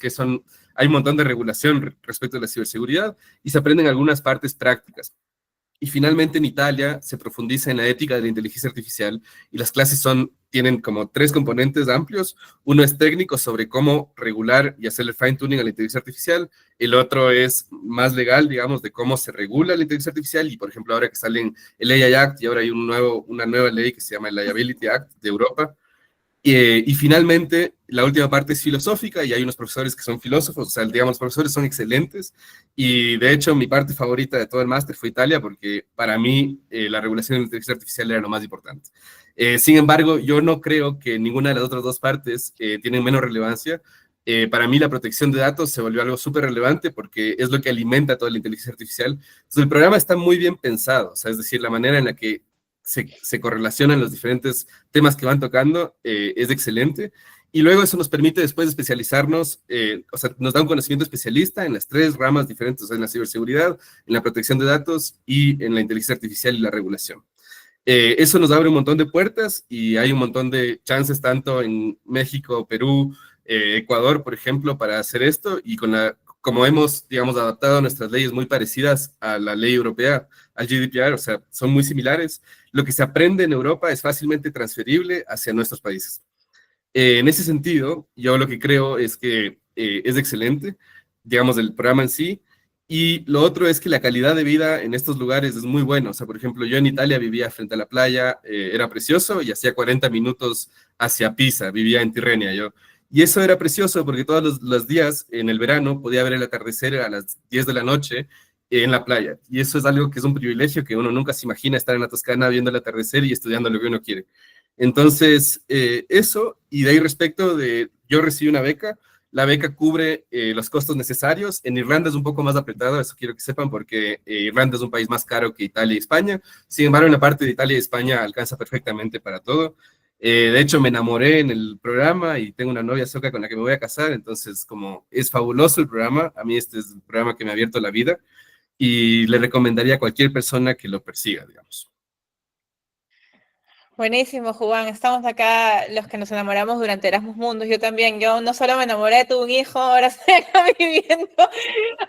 hay un montón de regulación respecto a la ciberseguridad, y se aprenden algunas partes prácticas. Y finalmente en Italia se profundiza en la ética de la inteligencia artificial, y las clases tienen como 3 componentes amplios. Uno es técnico sobre cómo regular y hacerle fine tuning a la inteligencia artificial. El otro es más legal, digamos, de cómo se regula la inteligencia artificial, y por ejemplo ahora que salen el AI Act y ahora hay una nueva ley que se llama el Liability Act de Europa. Y finalmente, la última parte es filosófica, y hay unos profesores que son filósofos, o sea, digamos, los profesores son excelentes, y de hecho mi parte favorita de todo el máster fue Italia, porque para mí la regulación de la inteligencia artificial era lo más importante. Sin embargo, yo no creo que ninguna de las otras 2 partes tienen menos relevancia. Para mí la protección de datos se volvió algo súper relevante, porque es lo que alimenta toda la inteligencia artificial. Entonces el programa está muy bien pensado, o sea, es decir, la manera en la que se correlacionan los diferentes temas que van tocando, es excelente, y luego eso nos permite después especializarnos, o sea, nos da un conocimiento especialista en las 3 ramas diferentes, o sea, en la ciberseguridad, en la protección de datos y en la inteligencia artificial y la regulación. Eso nos abre un montón de puertas, y hay un montón de chances tanto en México, Perú, Ecuador, por ejemplo, para hacer esto, y como hemos, digamos, adaptado nuestras leyes muy parecidas a la ley europea, al GDPR, o sea, son muy similares, lo que se aprende en Europa es fácilmente transferible hacia nuestros países. En ese sentido, yo lo que creo es que es excelente, digamos, el programa en sí, y lo otro es que la calidad de vida en estos lugares es muy buena. O sea, por ejemplo, yo en Italia vivía frente a la playa, era precioso, y hacía 40 minutos hacia Pisa, vivía en Tirrenia yo. Y eso era precioso porque todos los días en el verano podía ver el atardecer a las 10 de la noche en la playa. Y eso es algo que es un privilegio que uno nunca se imagina, estar en la Toscana viendo el atardecer y estudiando lo que uno quiere. Entonces, eso, y de ahí respecto yo recibí una beca. La beca cubre los costos necesarios. En Irlanda es un poco más apretado, eso quiero que sepan, porque Irlanda es un país más caro que Italia y España. Sin embargo, en la parte de Italia y España alcanza perfectamente para todo. De hecho, me enamoré en el programa y tengo una novia sueca con la que me voy a casar, entonces como es fabuloso el programa, a mí este es el programa que me ha abierto la vida, y le recomendaría a cualquier persona que lo persiga, digamos. Buenísimo, Juan. Estamos acá los que nos enamoramos durante Erasmus Mundus. Yo también. Yo no solo me enamoré, tuve un hijo, ahora estoy acá viviendo.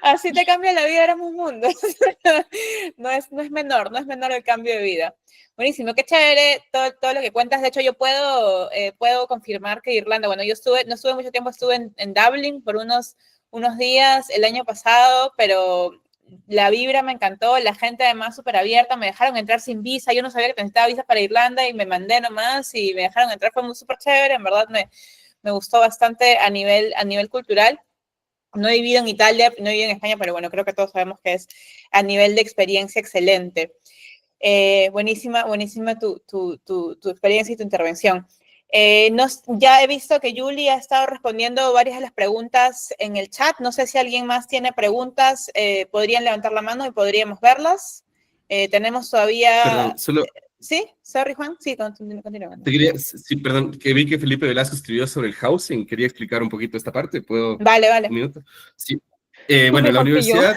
Así te cambia la vida Erasmus Mundus. No es menor el cambio de vida. Buenísimo, qué chévere todo lo que cuentas. De hecho, yo puedo confirmar que Irlanda, bueno, yo no estuve mucho tiempo, estuve en Dublín por unos días el año pasado, pero la vibra me encantó, la gente además súper abierta, me dejaron entrar sin visa, yo no sabía que necesitaba visa para Irlanda y me mandé nomás y me dejaron entrar, fue muy súper chévere, en verdad me gustó bastante a nivel cultural. No he vivido en Italia, no he vivido en España, pero bueno, creo que todos sabemos que es a nivel de experiencia excelente. Buenísima tu experiencia y tu intervención. Ya he visto que Julie ha estado respondiendo varias de las preguntas en el chat. No sé si alguien más tiene preguntas. Podrían levantar la mano y podríamos verlas. Tenemos todavía... Perdón, solo... ¿Sí? Sorry, Juan. Sí, continúa. Sí, perdón, que vi que Felipe Velasco escribió sobre el housing. Quería explicar un poquito esta parte. ¿Puedo? Vale. Un minuto. Sí. Tú Bueno, la mejor que yo. universidad...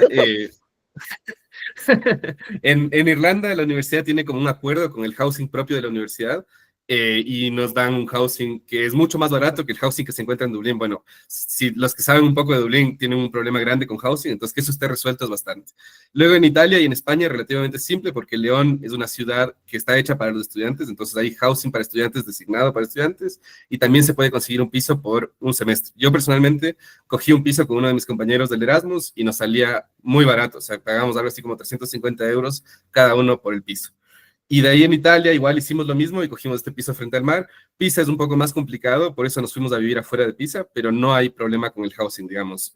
en Irlanda, la universidad tiene como un acuerdo con el housing propio de la universidad y nos dan un housing que es mucho más barato que el housing que se encuentra en Dublín. Bueno, si los que saben un poco de Dublín tienen un problema grande con housing, entonces que eso esté resuelto es bastante. Luego en Italia y en España es relativamente simple porque León es una ciudad que está hecha para los estudiantes, entonces hay housing para estudiantes designado para estudiantes y también se puede conseguir un piso por un semestre. Yo personalmente cogí un piso con uno de mis compañeros del Erasmus y nos salía muy barato, o sea, pagamos algo así como 350 euros cada uno por el piso. Y de ahí en Italia igual hicimos lo mismo y cogimos este piso frente al mar. Pisa es un poco más complicado, por eso nos fuimos a vivir afuera de Pisa, pero no hay problema con el housing, digamos.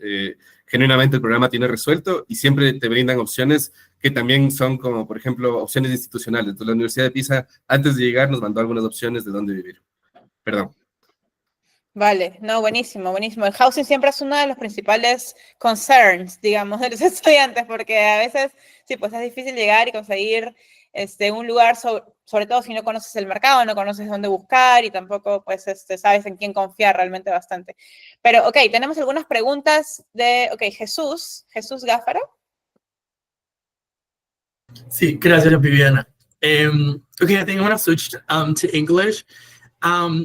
Genuinamente el programa tiene resuelto y siempre te brindan opciones que también son como, por ejemplo, opciones institucionales. Entonces la Universidad de Pisa, antes de llegar, nos mandó algunas opciones de dónde vivir. Perdón. Vale, no, buenísimo. El housing siempre es uno de los principales concerns, digamos, de los estudiantes, porque a veces, sí, pues es difícil llegar y conseguir un lugar, sobre todo si no conoces el mercado, no conoces dónde buscar y tampoco, pues, sabes en quién confiar realmente bastante. Pero, ok, tenemos algunas preguntas de, Jesús Gáfaro. Sí, gracias, Viviana. Okay, I think I'm going to switch to English.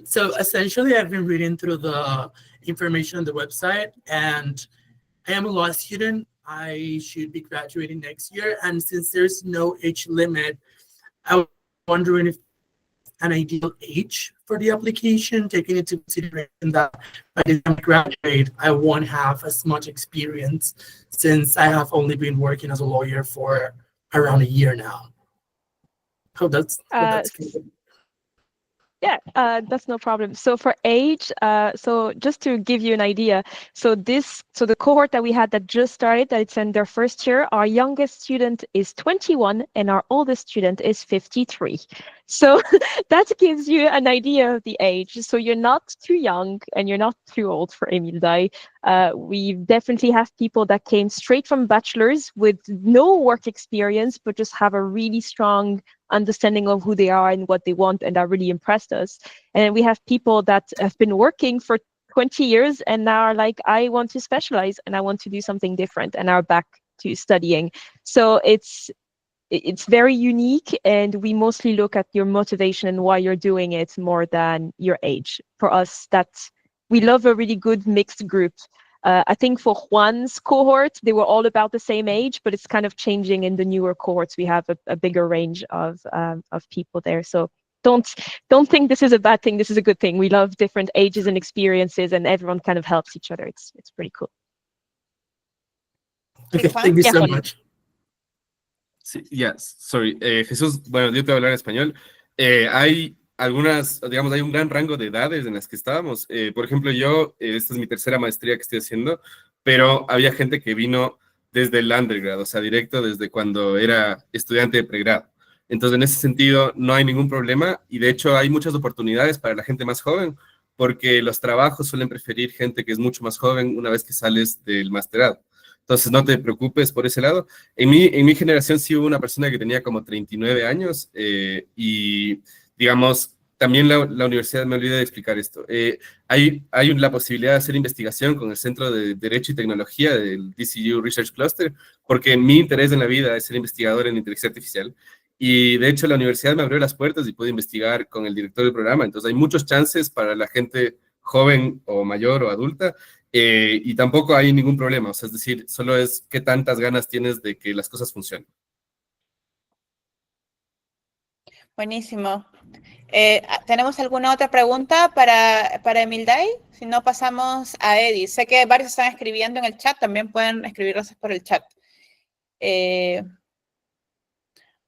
So essentially, I've been reading through the information on the website, and I am a law student. I should be graduating next year, and since there's no age limit, I was wondering if an ideal age for the application, taking into consideration that by the time I graduate, I won't have as much experience since I have only been working as a lawyer for around a year now. Hope that's clear. Yeah, that's no problem. So for age, so just to give you an idea, so the cohort that we had that just started, that it's in their first year, our youngest student is 21 and our oldest student is 53. So that gives you an idea of the age. So you're not too young and you're not too old for EMILDAI. We definitely have people that came straight from bachelor's with no work experience, but just have a really strong understanding of who they are and what they want, and that really impressed us. And we have people that have been working for 20 years and now are like, I want to specialize and I want to do something different, and are back to studying. So it's very unique, and we mostly look at your motivation and why you're doing it more than your age. For us, we love a really good mixed group. I think for Juan's cohort, they were all about the same age, but it's kind of changing in the newer cohorts. We have a bigger range of people there. So don't think this is a bad thing. This is a good thing. We love different ages and experiences, and everyone kind of helps each other. It's pretty cool. Okay, thank you so much. Sí, yes, sorry. Jesús, bueno, yo te voy a hablar en español. Hay algunas, digamos, hay un gran rango de edades en las que estábamos. Por ejemplo, yo, esta es mi tercera maestría que estoy haciendo, pero había gente que vino desde el undergrad, o sea, directo desde cuando era estudiante de pregrado. Entonces, en ese sentido, no hay ningún problema y de hecho hay muchas oportunidades para la gente más joven, porque los trabajos suelen preferir gente que es mucho más joven una vez que sales del masterado. Entonces, no te preocupes por ese lado. En mi generación sí hubo una persona que tenía como 39 años y, digamos, también la universidad, me olvidé de explicar esto. Hay la posibilidad de hacer investigación con el Centro de Derecho y Tecnología del DCU Research Cluster, porque mi interés en la vida es ser investigador en inteligencia artificial. Y, de hecho, la universidad me abrió las puertas y pude investigar con el director del programa. Entonces, hay muchos chances para la gente joven o mayor o adulta. Y tampoco hay ningún problema, o sea, es decir, solo es qué tantas ganas tienes de que las cosas funcionen. Buenísimo. ¿Tenemos alguna otra pregunta para EMILDAI? Si no, pasamos a EDiSS. Sé que varios están escribiendo en el chat, también pueden escribirlos por el chat.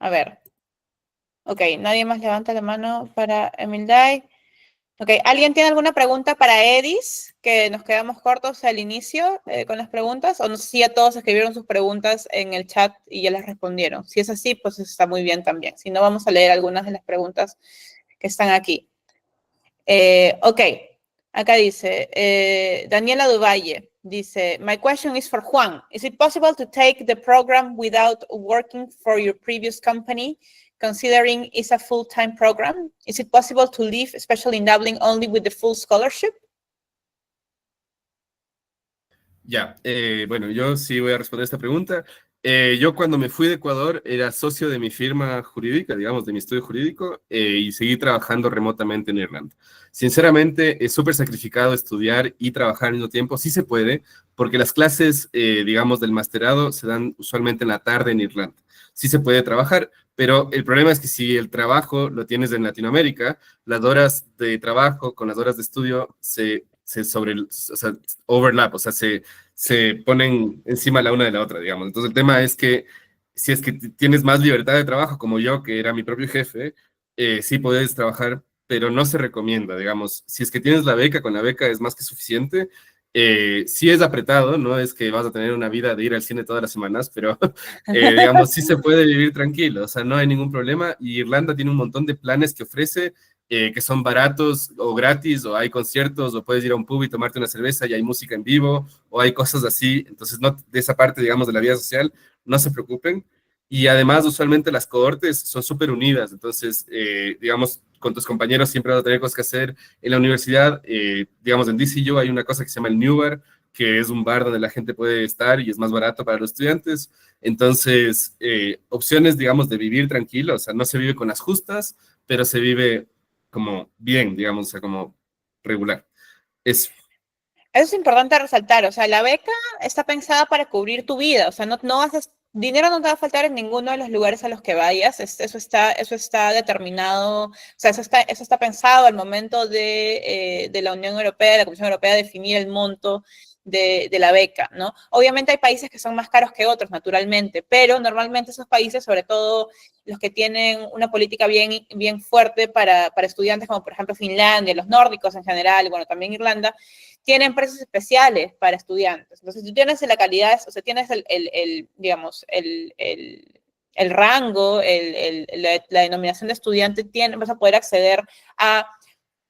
A ver. Ok, nadie más levanta la mano para EMILDAI. Ok, ¿alguien tiene alguna pregunta para EDiSS? Que nos quedamos cortos al inicio con las preguntas, o no sé si ya todos escribieron sus preguntas en el chat y ya las respondieron. Si es así, pues está muy bien también. Si no, vamos a leer algunas de las preguntas que están aquí. Ok, acá dice, Daniela Duvalle, dice, my question is for Juan. Is it possible to take the program without working for your previous company, considering it's a full-time program? Is it possible to live, especially in Dublin, only with the full scholarship? Ya, bueno, yo sí voy a responder esta pregunta. Yo cuando me fui de Ecuador era socio de mi firma jurídica, digamos, de mi estudio jurídico, y seguí trabajando remotamente en Irlanda. Sinceramente, es súper sacrificado estudiar y trabajar al mismo tiempo. Sí se puede, porque las clases, digamos, del masterado se dan usualmente en la tarde en Irlanda. Sí se puede trabajar, pero el problema es que si el trabajo lo tienes en Latinoamérica, las horas de trabajo con las horas de estudio se overlap, o sea, se ponen encima la una de la otra, digamos. Entonces el tema es que si es que tienes más libertad de trabajo, como yo, que era mi propio jefe, sí puedes trabajar, pero no se recomienda, digamos. Si es que tienes la beca, con la beca es más que suficiente. Sí es apretado, no es que vas a tener una vida de ir al cine todas las semanas, pero digamos, sí se puede vivir tranquilo, o sea, no hay ningún problema. Y Irlanda tiene un montón de planes que ofrece, que son baratos o gratis, o hay conciertos, o puedes ir a un pub y tomarte una cerveza y hay música en vivo, o hay cosas así. Entonces, no, de esa parte, digamos, de la vida social, no se preocupen. Y además, usualmente las cohortes son súper unidas, entonces, digamos, con tus compañeros siempre vas a tener cosas que hacer. En la universidad, digamos, en DCU hay una cosa que se llama el New Bar, que es un bar donde la gente puede estar y es más barato para los estudiantes. Entonces, opciones, digamos, de vivir tranquilo, o sea, no se vive con las justas, pero se vive como bien, digamos, o sea, como regular. Eso. Eso es importante resaltar, o sea, la beca está pensada para cubrir tu vida, o sea, no haces, dinero no te va a faltar en ninguno de los lugares a los que vayas, eso está determinado, o sea, eso está pensado al momento de la Unión Europea, de la Comisión Europea, definir el monto de la beca, ¿no? Obviamente hay países que son más caros que otros, naturalmente, pero normalmente esos países, sobre todo los que tienen una política bien fuerte para estudiantes, como por ejemplo Finlandia, los nórdicos en general, bueno, también Irlanda, tienen precios especiales para estudiantes. Entonces, tú tienes la calidad, o sea, tienes digamos, el rango, la denominación de estudiante, vas a poder acceder a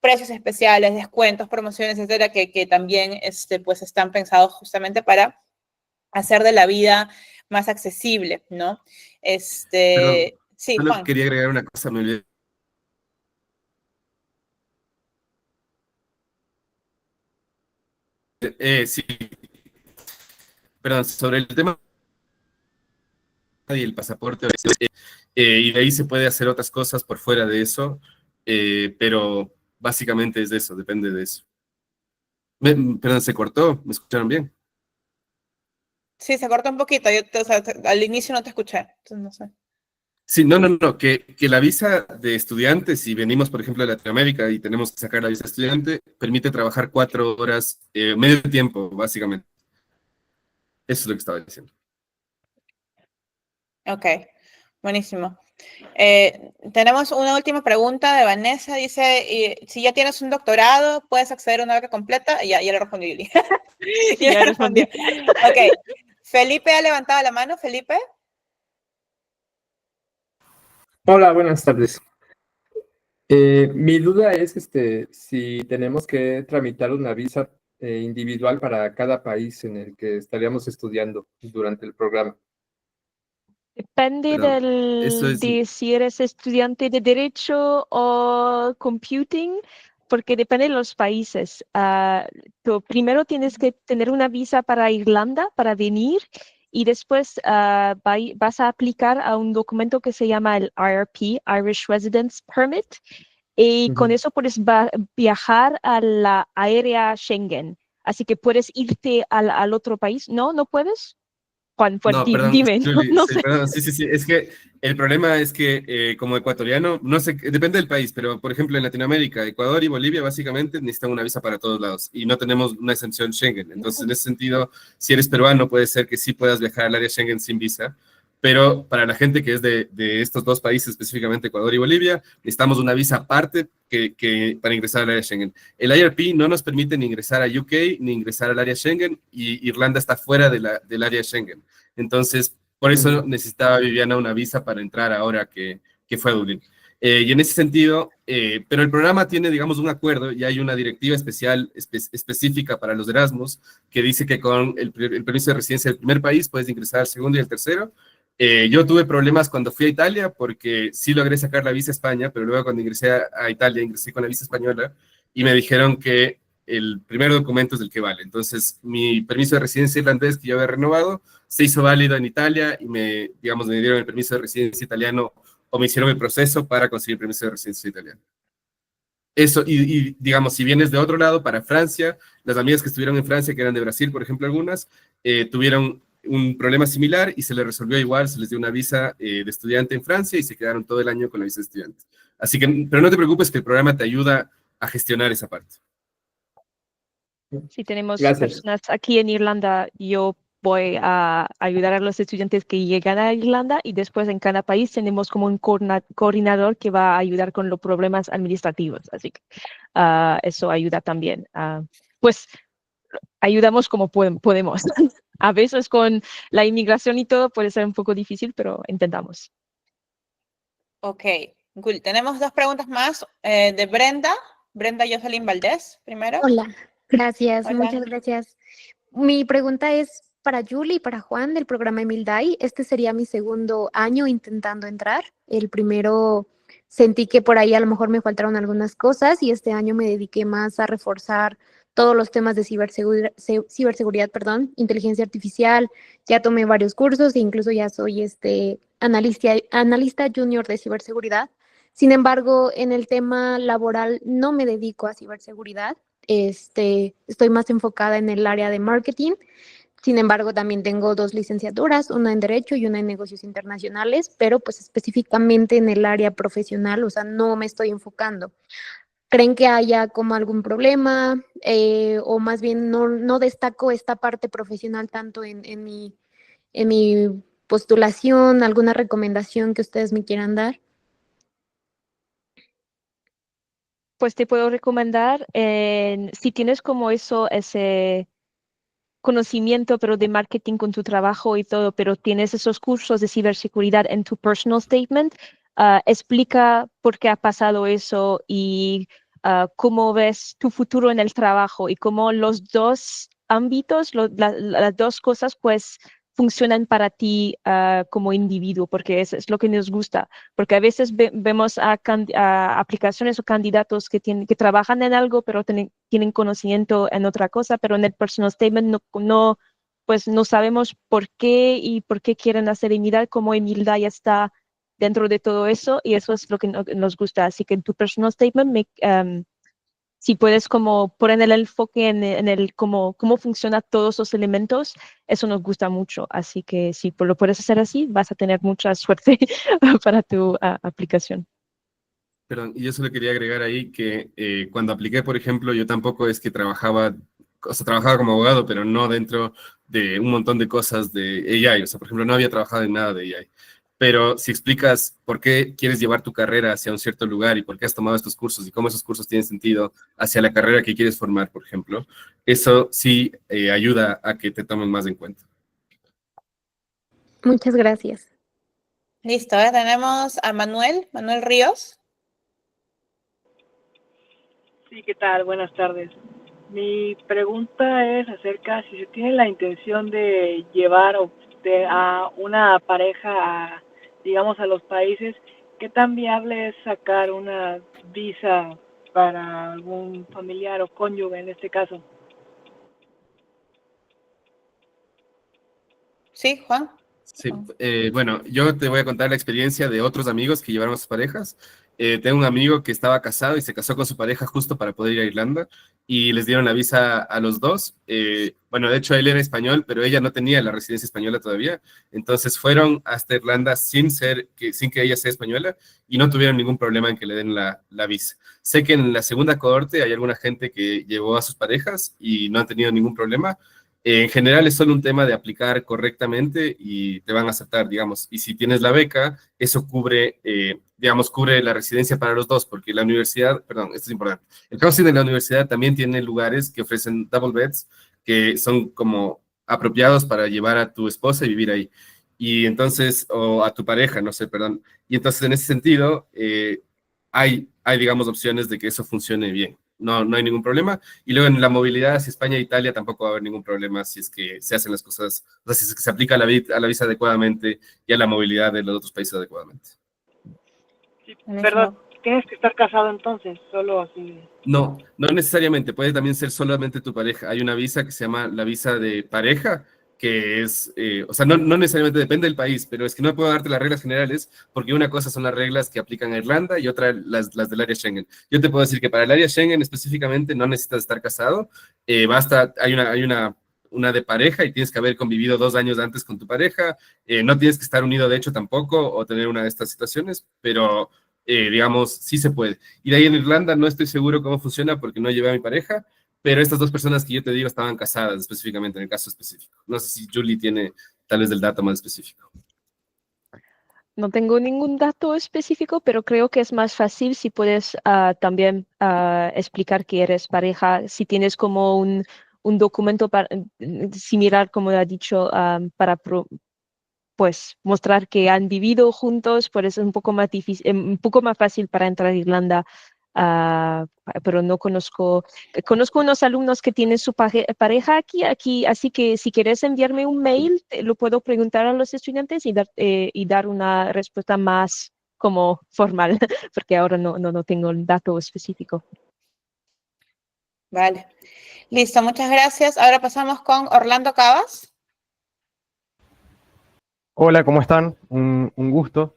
precios especiales, descuentos, promociones, etcétera, que también pues están pensados justamente para hacer de la vida más accesible, ¿no? Perdón, Sí, solo Juan. quería agregar una cosa, me olvidé. Sí, perdón, sobre el tema y el pasaporte, y de ahí se puede hacer otras cosas por fuera de eso, pero básicamente es de eso, depende de eso. Perdón, se cortó, ¿me escucharon bien? Sí, se cortó un poquito, o sea, al inicio no te escuché, entonces no sé. Sí, no, que la visa de estudiante, si venimos, por ejemplo, de Latinoamérica y tenemos que sacar la visa de estudiante, permite trabajar 4 horas, medio tiempo, básicamente. Eso es lo que estaba diciendo. Ok, buenísimo. Tenemos una última pregunta de Vanessa, dice, si ya tienes un doctorado, ¿puedes acceder a una beca completa? Ya le respondí, Lili. Sí, ya respondí. Ok, Felipe ha levantado la mano, Felipe. Hola, buenas tardes. Mi duda es si tenemos que tramitar una visa individual para cada país en el que estaríamos estudiando durante el programa. Depende Eso es... de si eres estudiante de Derecho o Computing, porque depende de los países. Tú primero tienes que tener una visa para Irlanda para venir y después vas a aplicar a un documento que se llama el IRP, Irish Residence Permit, y con eso puedes viajar a la área Schengen. Así que puedes irte al otro país. ¿No puedes? Juan, No, perdón, dime, Julie, no sí, sé. perdón, sí, es que el problema es que como ecuatoriano, no sé, depende del país, pero por ejemplo en Latinoamérica, Ecuador y Bolivia básicamente necesitan una visa para todos lados y no tenemos una exención Schengen. Entonces, en ese sentido, si eres peruano, puede ser que sí puedas viajar al área Schengen sin visa, pero para la gente que es de estos dos países, específicamente Ecuador y Bolivia, necesitamos una visa aparte para ingresar al área Schengen. El IRP no nos permite ni ingresar a UK ni ingresar al área Schengen, y Irlanda está fuera del área Schengen. Entonces, por eso necesitaba Viviana una visa para entrar ahora que fue a Dublín. Y en ese sentido, pero el programa tiene, digamos, un acuerdo y hay una directiva especial, específica para los Erasmus, que dice que con el permiso de residencia del primer país puedes ingresar al segundo y al tercero. Yo tuve problemas cuando fui a Italia, porque sí logré sacar la visa a España, pero luego cuando ingresé a Italia, ingresé con la visa española, y me dijeron que el primer documento es el que vale. Entonces, mi permiso de residencia irlandés, que yo había renovado, se hizo válido en Italia, y me dieron el permiso de residencia italiano, o me hicieron el proceso para conseguir permiso de residencia italiano. Eso, y digamos, si vienes de otro lado, para Francia, las amigas que estuvieron en Francia, que eran de Brasil, por ejemplo, algunas, tuvieron un problema similar y se les resolvió igual, se les dio una visa de estudiante en Francia y se quedaron todo el año con la visa de estudiante. Así que, pero no te preocupes, que el programa te ayuda a gestionar esa parte. Si tenemos Gracias. personas aquí en Irlanda, yo voy a ayudar a los estudiantes que llegan a Irlanda, y después en cada país tenemos como un coordinador que va a ayudar con los problemas administrativos. Así que eso ayuda también. Pues ayudamos como podemos. A veces con la inmigración y todo puede ser un poco difícil, pero intentamos. Ok, cool. Tenemos dos preguntas más de Brenda. Brenda Jocelyn Valdés, primero. Hola, gracias, Hola. muchas gracias. Mi pregunta es para Julie y para Juan del programa EMILDAI. Este sería mi segundo año intentando entrar. El primero sentí que por ahí a lo mejor me faltaron algunas cosas, y este año me dediqué más a reforzar todos los temas de ciberseguridad, inteligencia artificial. Ya tomé varios cursos e incluso ya soy analista junior de ciberseguridad. Sin embargo, en el tema laboral no me dedico a ciberseguridad. Estoy más enfocada en el área de marketing. Sin embargo, también tengo 2 licenciaturas, una en Derecho y una en Negocios Internacionales, pero pues específicamente en el área profesional, o sea, no me estoy enfocando. ¿Creen que haya como algún problema, o más bien no destaco esta parte profesional tanto en mi postulación? ¿Alguna recomendación que ustedes me quieran dar? Pues te puedo recomendar, si tienes como ese conocimiento, pero de marketing con tu trabajo y todo, pero tienes esos cursos de ciberseguridad en tu personal statement, explica por qué ha pasado eso y cómo ves tu futuro en el trabajo, y cómo los dos ámbitos, las dos cosas, pues funcionan para ti como individuo, porque es lo que nos gusta. Porque a veces vemos a aplicaciones o candidatos que trabajan en algo, pero tienen conocimiento en otra cosa, pero en el personal statement pues no sabemos por qué y por qué quieren hacer EMILDAI, como EMILDAI ya está dentro de todo eso, y eso es lo que nos gusta. Así que en tu personal statement, si puedes como poner el enfoque en el cómo funcionan todos los elementos, eso nos gusta mucho. Así que si lo puedes hacer así, vas a tener mucha suerte para tu aplicación. Perdón, y yo solo quería agregar ahí que cuando apliqué, por ejemplo, yo tampoco es que trabajaba como abogado, pero no dentro de un montón de cosas de AI. O sea, por ejemplo, no había trabajado en nada de AI. Pero si explicas por qué quieres llevar tu carrera hacia un cierto lugar y por qué has tomado estos cursos y cómo esos cursos tienen sentido hacia la carrera que quieres formar, por ejemplo, eso sí ayuda a que te tomen más en cuenta. Muchas gracias. Listo, tenemos a Manuel Ríos. Sí, ¿qué tal? Buenas tardes. Mi pregunta es acerca si se tiene la intención de llevar a una pareja, digamos, a los países, ¿qué tan viable es sacar una visa para algún familiar o cónyuge en este caso? Sí, Juan. Sí, bueno, yo te voy a contar la experiencia de otros amigos que llevaron a sus parejas. Tengo un amigo que estaba casado y se casó con su pareja justo para poder ir a Irlanda, y les dieron la visa a los dos. Bueno, de hecho él era español, pero ella no tenía la residencia española todavía, entonces fueron hasta Irlanda sin que ella sea española, y no tuvieron ningún problema en que le den la visa. Sé que en la segunda cohorte hay alguna gente que llevó a sus parejas y no han tenido ningún problema, En general es solo un tema de aplicar correctamente y te van a aceptar, digamos. Y si tienes la beca, eso cubre, digamos, cubre la residencia para los dos, porque la universidad, perdón, esto es importante, el housing de la universidad también tiene lugares que ofrecen double beds, que son como apropiados para llevar a tu esposa y vivir ahí. Y entonces, o a tu pareja, no sé, perdón. Y entonces, en ese sentido, hay, digamos, opciones de que eso funcione bien. No hay ningún problema. Y luego en la movilidad hacia España e Italia tampoco va a haber ningún problema si es que se hacen las cosas, o sea, si es que se aplica a la visa adecuadamente y a la movilidad de los otros países adecuadamente. Sí, perdón, tienes que estar casado entonces, solo así. No necesariamente, puede también ser solamente tu pareja. Hay una visa que se llama la visa de pareja, que es, o sea, no necesariamente depende del país, pero es que no puedo darte las reglas generales, porque una cosa son las reglas que aplican a Irlanda y otra las del área Schengen. Yo te puedo decir que para el área Schengen específicamente no necesitas estar casado, basta, hay una de pareja y tienes que haber convivido 2 años antes con tu pareja, no tienes que estar unido de hecho tampoco o tener una de estas situaciones, pero digamos, sí se puede. Y de ahí en Irlanda no estoy seguro cómo funciona porque no llevé a mi pareja, pero estas 2 personas que yo te digo estaban casadas específicamente en el caso específico. No sé si Julie tiene tal vez el dato más específico. No tengo ningún dato específico, pero creo que es más fácil si puedes también explicar que eres pareja, si tienes como un documento similar, como ha dicho, para pues mostrar que han vivido juntos, por eso es un poco más difícil, un poco más fácil para entrar a Irlanda. Pero no conozco unos alumnos que tienen su pareja aquí, así que si quieres enviarme un mail, lo puedo preguntar a los estudiantes y dar una respuesta más como formal, porque ahora no tengo un dato específico. Vale. Listo, muchas gracias. Ahora pasamos con Orlando Cabas. Hola, ¿cómo están? Un gusto.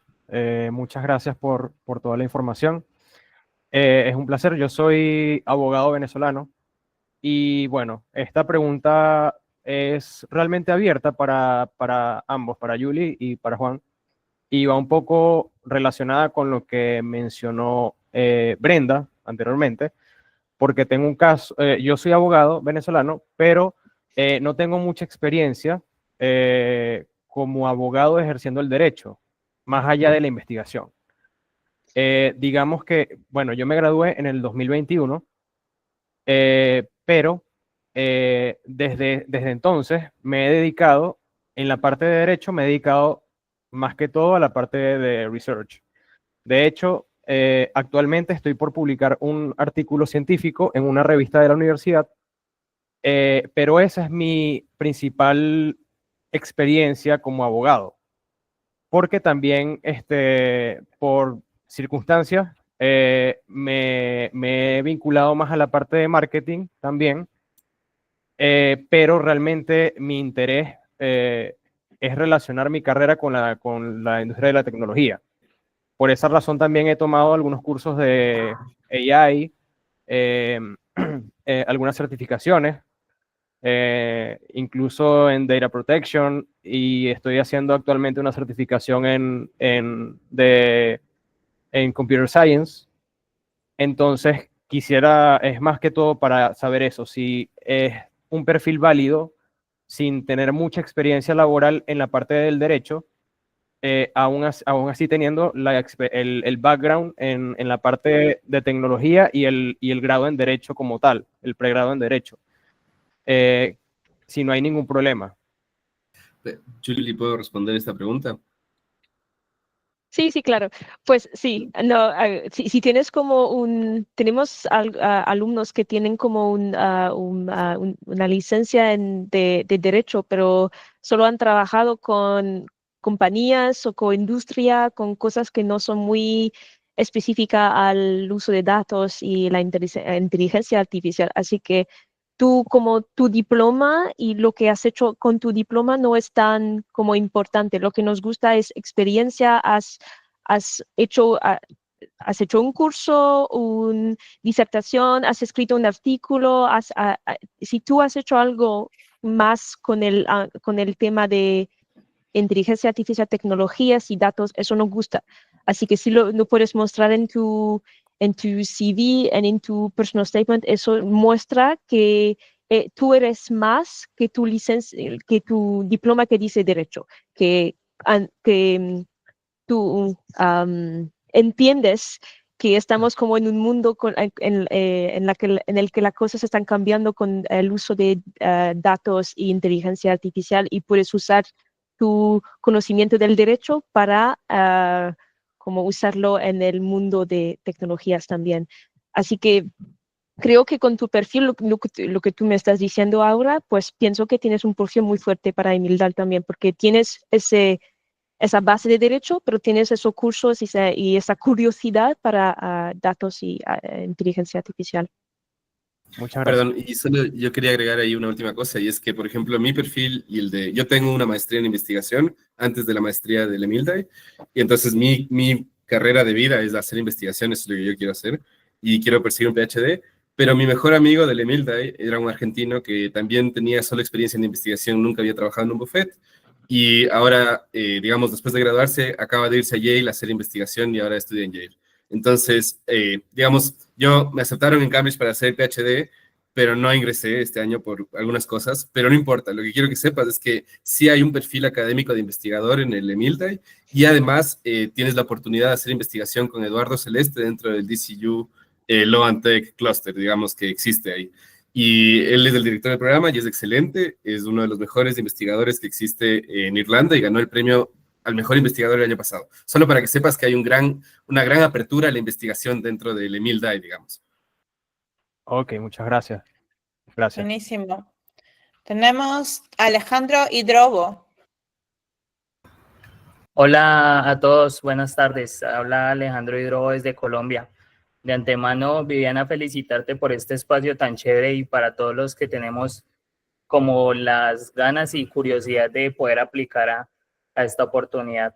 Muchas gracias por toda la información. Es un placer. Yo soy abogado venezolano y bueno, esta pregunta es realmente abierta para ambos, para Julie y para Juan, y va un poco relacionada con lo que mencionó Brenda anteriormente, porque tengo un caso, yo soy abogado venezolano, pero no tengo mucha experiencia como abogado ejerciendo el derecho, más allá de la investigación. Digamos que, bueno, yo me gradué en el 2021, pero desde entonces me he dedicado, en la parte de derecho, me he dedicado más que todo a la parte de research. De hecho, actualmente estoy por publicar un artículo científico en una revista de la universidad, pero esa es mi principal experiencia como abogado, porque también por circunstancias me he vinculado más a la parte de marketing también, pero realmente mi interés es relacionar mi carrera con la industria de la tecnología. Por esa razón también he tomado algunos cursos de AI, algunas certificaciones, incluso en Data Protection, y estoy haciendo actualmente una certificación en Computer Science. Entonces, es más que todo para saber eso, si es un perfil válido sin tener mucha experiencia laboral en la parte del derecho, aún así teniendo el background en la parte de tecnología y el grado en derecho como tal, el pregrado en derecho. Si no hay ningún problema. Julie, ¿puedo responder esta pregunta? Sí, claro. Pues sí, no, si tienes como tenemos alumnos que tienen como una licencia de derecho, pero solo han trabajado con compañías o con industria, con cosas que no son muy específicas al uso de datos y la inteligencia artificial. Así que como tu diploma y lo que has hecho con tu diploma no es tan como importante. Lo que nos gusta es experiencia, has hecho un curso, una disertación, has escrito un artículo, si tú has hecho algo más con el tema de inteligencia artificial, tecnologías y datos, eso nos gusta. Así que si lo puedes mostrar en tu CV, en tu personal statement, eso muestra que tú eres más que tu que tu diploma que dice derecho, que tú entiendes que estamos como en un mundo en el que las cosas están cambiando con el uso de datos e inteligencia artificial, y puedes usar tu conocimiento del derecho para como usarlo en el mundo de tecnologías también. Así que creo que con tu perfil, lo que tú me estás diciendo ahora, pues pienso que tienes un perfil muy fuerte para EMILDAI también, porque tienes esa base de derecho, pero tienes esos cursos y esa curiosidad para datos y inteligencia artificial. Muchas gracias. Perdón, y solo yo quería agregar ahí una última cosa, y es que, por ejemplo, mi perfil y el de... Yo tengo una maestría en investigación antes de la maestría del EMILDAI, y entonces mi carrera de vida es hacer investigación, eso es lo que yo quiero hacer, y quiero perseguir un PhD, pero mi mejor amigo del EMILDAI era un argentino que también tenía solo experiencia en investigación, nunca había trabajado en un buffet, y ahora, digamos, después de graduarse, acaba de irse a Yale a hacer investigación y ahora estudia en Yale. Entonces, digamos, yo me aceptaron en Cambridge para hacer PhD, pero no ingresé este año por algunas cosas, pero no importa. Lo que quiero que sepas es que sí hay un perfil académico de investigador en el EMILDAI, y además tienes la oportunidad de hacer investigación con Eduardo Celeste dentro del DCU Law and Tech Cluster, digamos, que existe ahí. Y él es el director del programa y es excelente, es uno de los mejores investigadores que existe en Irlanda y ganó el premio al mejor investigador el año pasado. Solo para que sepas que hay una gran apertura a la investigación dentro del EMILDAI, digamos. Ok, muchas gracias. Gracias. Buenísimo. Tenemos a Alejandro Hidrobo. Hola a todos, buenas tardes. Habla Alejandro Hidrobo desde Colombia. De antemano, Viviana, felicitarte por este espacio tan chévere y para todos los que tenemos como las ganas y curiosidad de poder aplicar a esta oportunidad.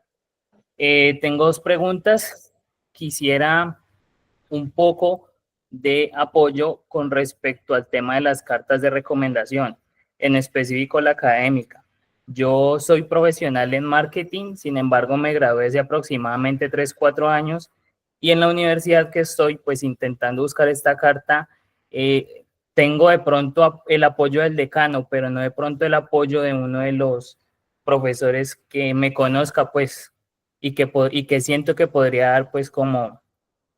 Tengo dos preguntas. Quisiera un poco de apoyo con respecto al tema de las cartas de recomendación, en específico la académica. Yo soy profesional en marketing, sin embargo me gradué hace aproximadamente 3-4 años, y en la universidad que estoy, pues intentando buscar esta carta, tengo de pronto el apoyo del decano, pero no de pronto el apoyo de uno de los profesores que me conozca, pues, y que siento que podría dar, pues, como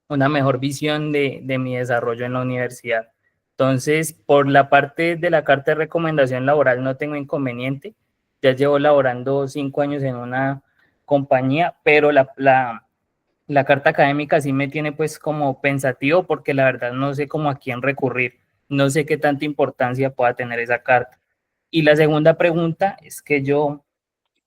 una mejor visión de mi desarrollo en la universidad. Entonces, por la parte de la carta de recomendación laboral no tengo inconveniente. Ya llevo laborando 5 años en una compañía, pero la carta académica sí me tiene pues como pensativo, porque la verdad no sé cómo a quién recurrir, no sé qué tanta importancia pueda tener esa carta. Y la segunda pregunta es que yo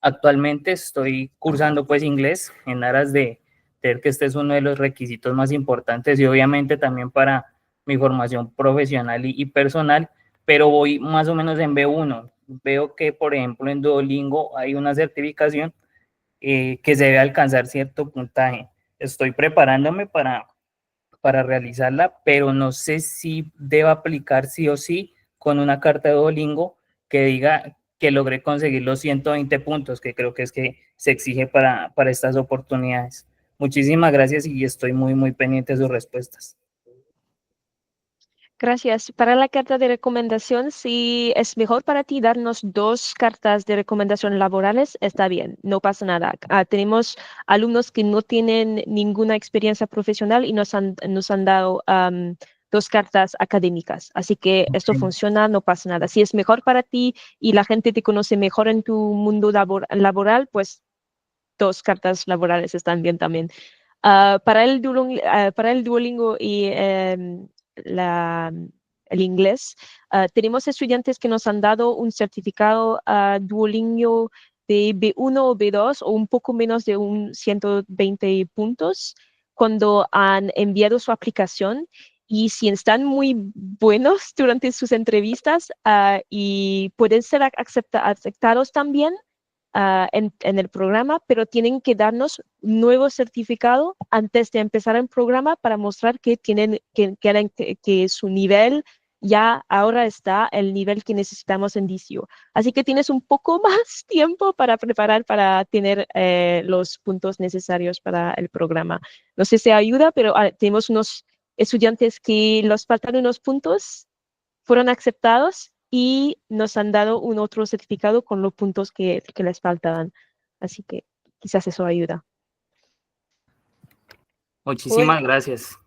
actualmente estoy cursando pues inglés en aras de ver que este es uno de los requisitos más importantes y obviamente también para mi formación profesional y personal, pero voy más o menos en B1. Veo que, por ejemplo, en Duolingo hay una certificación que se debe alcanzar cierto puntaje. Estoy preparándome para realizarla, pero no sé si debo aplicar sí o sí con una carta de Duolingo que diga que logré conseguir los 120 puntos, que creo que es que se exige para estas oportunidades. Muchísimas gracias y estoy muy, muy pendiente de sus respuestas. Gracias. Para la carta de recomendación, si es mejor para ti darnos 2 cartas de recomendación laborales, está bien, no pasa nada. Tenemos alumnos que no tienen ninguna experiencia profesional y nos han dado 2 cartas académicas. Así que esto funciona, no pasa nada. Si es mejor para ti y la gente te conoce mejor en tu mundo laboral, pues 2 cartas laborales están bien también. Para el Duolingo y el inglés, tenemos estudiantes que nos han dado un certificado Duolingo de B1 o B2 o un poco menos de 120 puntos cuando han enviado su aplicación, y si están muy buenos durante sus entrevistas y pueden ser aceptados también en el programa, pero tienen que darnos un nuevo certificado antes de empezar el programa para mostrar que que su nivel ya ahora está el nivel que necesitamos en DCU. Así que tienes un poco más tiempo para preparar para tener los puntos necesarios para el programa. No sé si ayuda, pero tenemos unos estudiantes que les faltan unos puntos, fueron aceptados y nos han dado un otro certificado con los puntos que les faltaban. Así que quizás eso ayuda. Muchísimas gracias.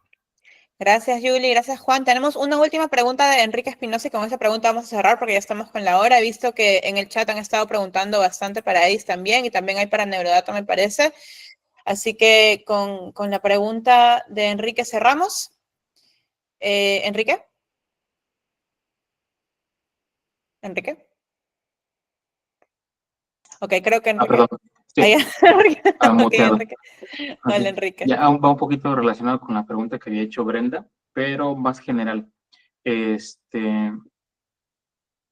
Gracias, Julie. Gracias, Juan. Tenemos una última pregunta de Enrique Espinosa y con esa pregunta vamos a cerrar porque ya estamos con la hora. He visto que en el chat han estado preguntando bastante para EDiSS también y también hay para NeuroData, me parece. Así que con la pregunta de Enrique cerramos. ¿Enrique? ¿Enrique? Ok, creo que Enrique. Perdón. Sí. Okay, Enrique. Hola, Okay. Enrique. Ya va un poquito relacionado con la pregunta que había hecho Brenda, pero más general.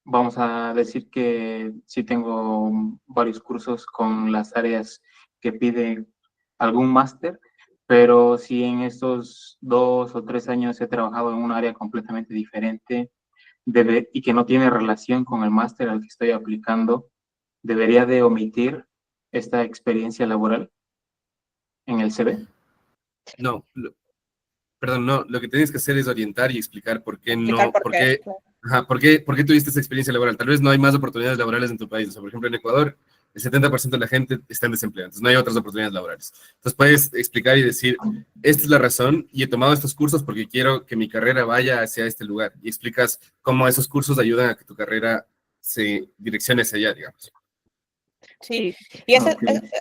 Vamos a decir que sí tengo varios cursos con las áreas que piden algún máster, pero si en estos 2 o 3 años he trabajado en un área completamente diferente y que no tiene relación con el máster al que estoy aplicando, ¿debería de omitir esta experiencia laboral en el CV? No, perdón, no, lo que tienes que hacer es orientar y explicar por qué Explicar no, por qué, claro. por qué tuviste esa experiencia laboral. Tal vez no hay más oportunidades laborales en tu país. O sea, por ejemplo, en Ecuador, el 70% de la gente está en desempleo, entonces no hay otras oportunidades laborales. Entonces puedes explicar y decir, esta es la razón y he tomado estos cursos porque quiero que mi carrera vaya hacia este lugar. Y explicas cómo esos cursos ayudan a que tu carrera se direccione hacia allá, digamos. Sí, y ese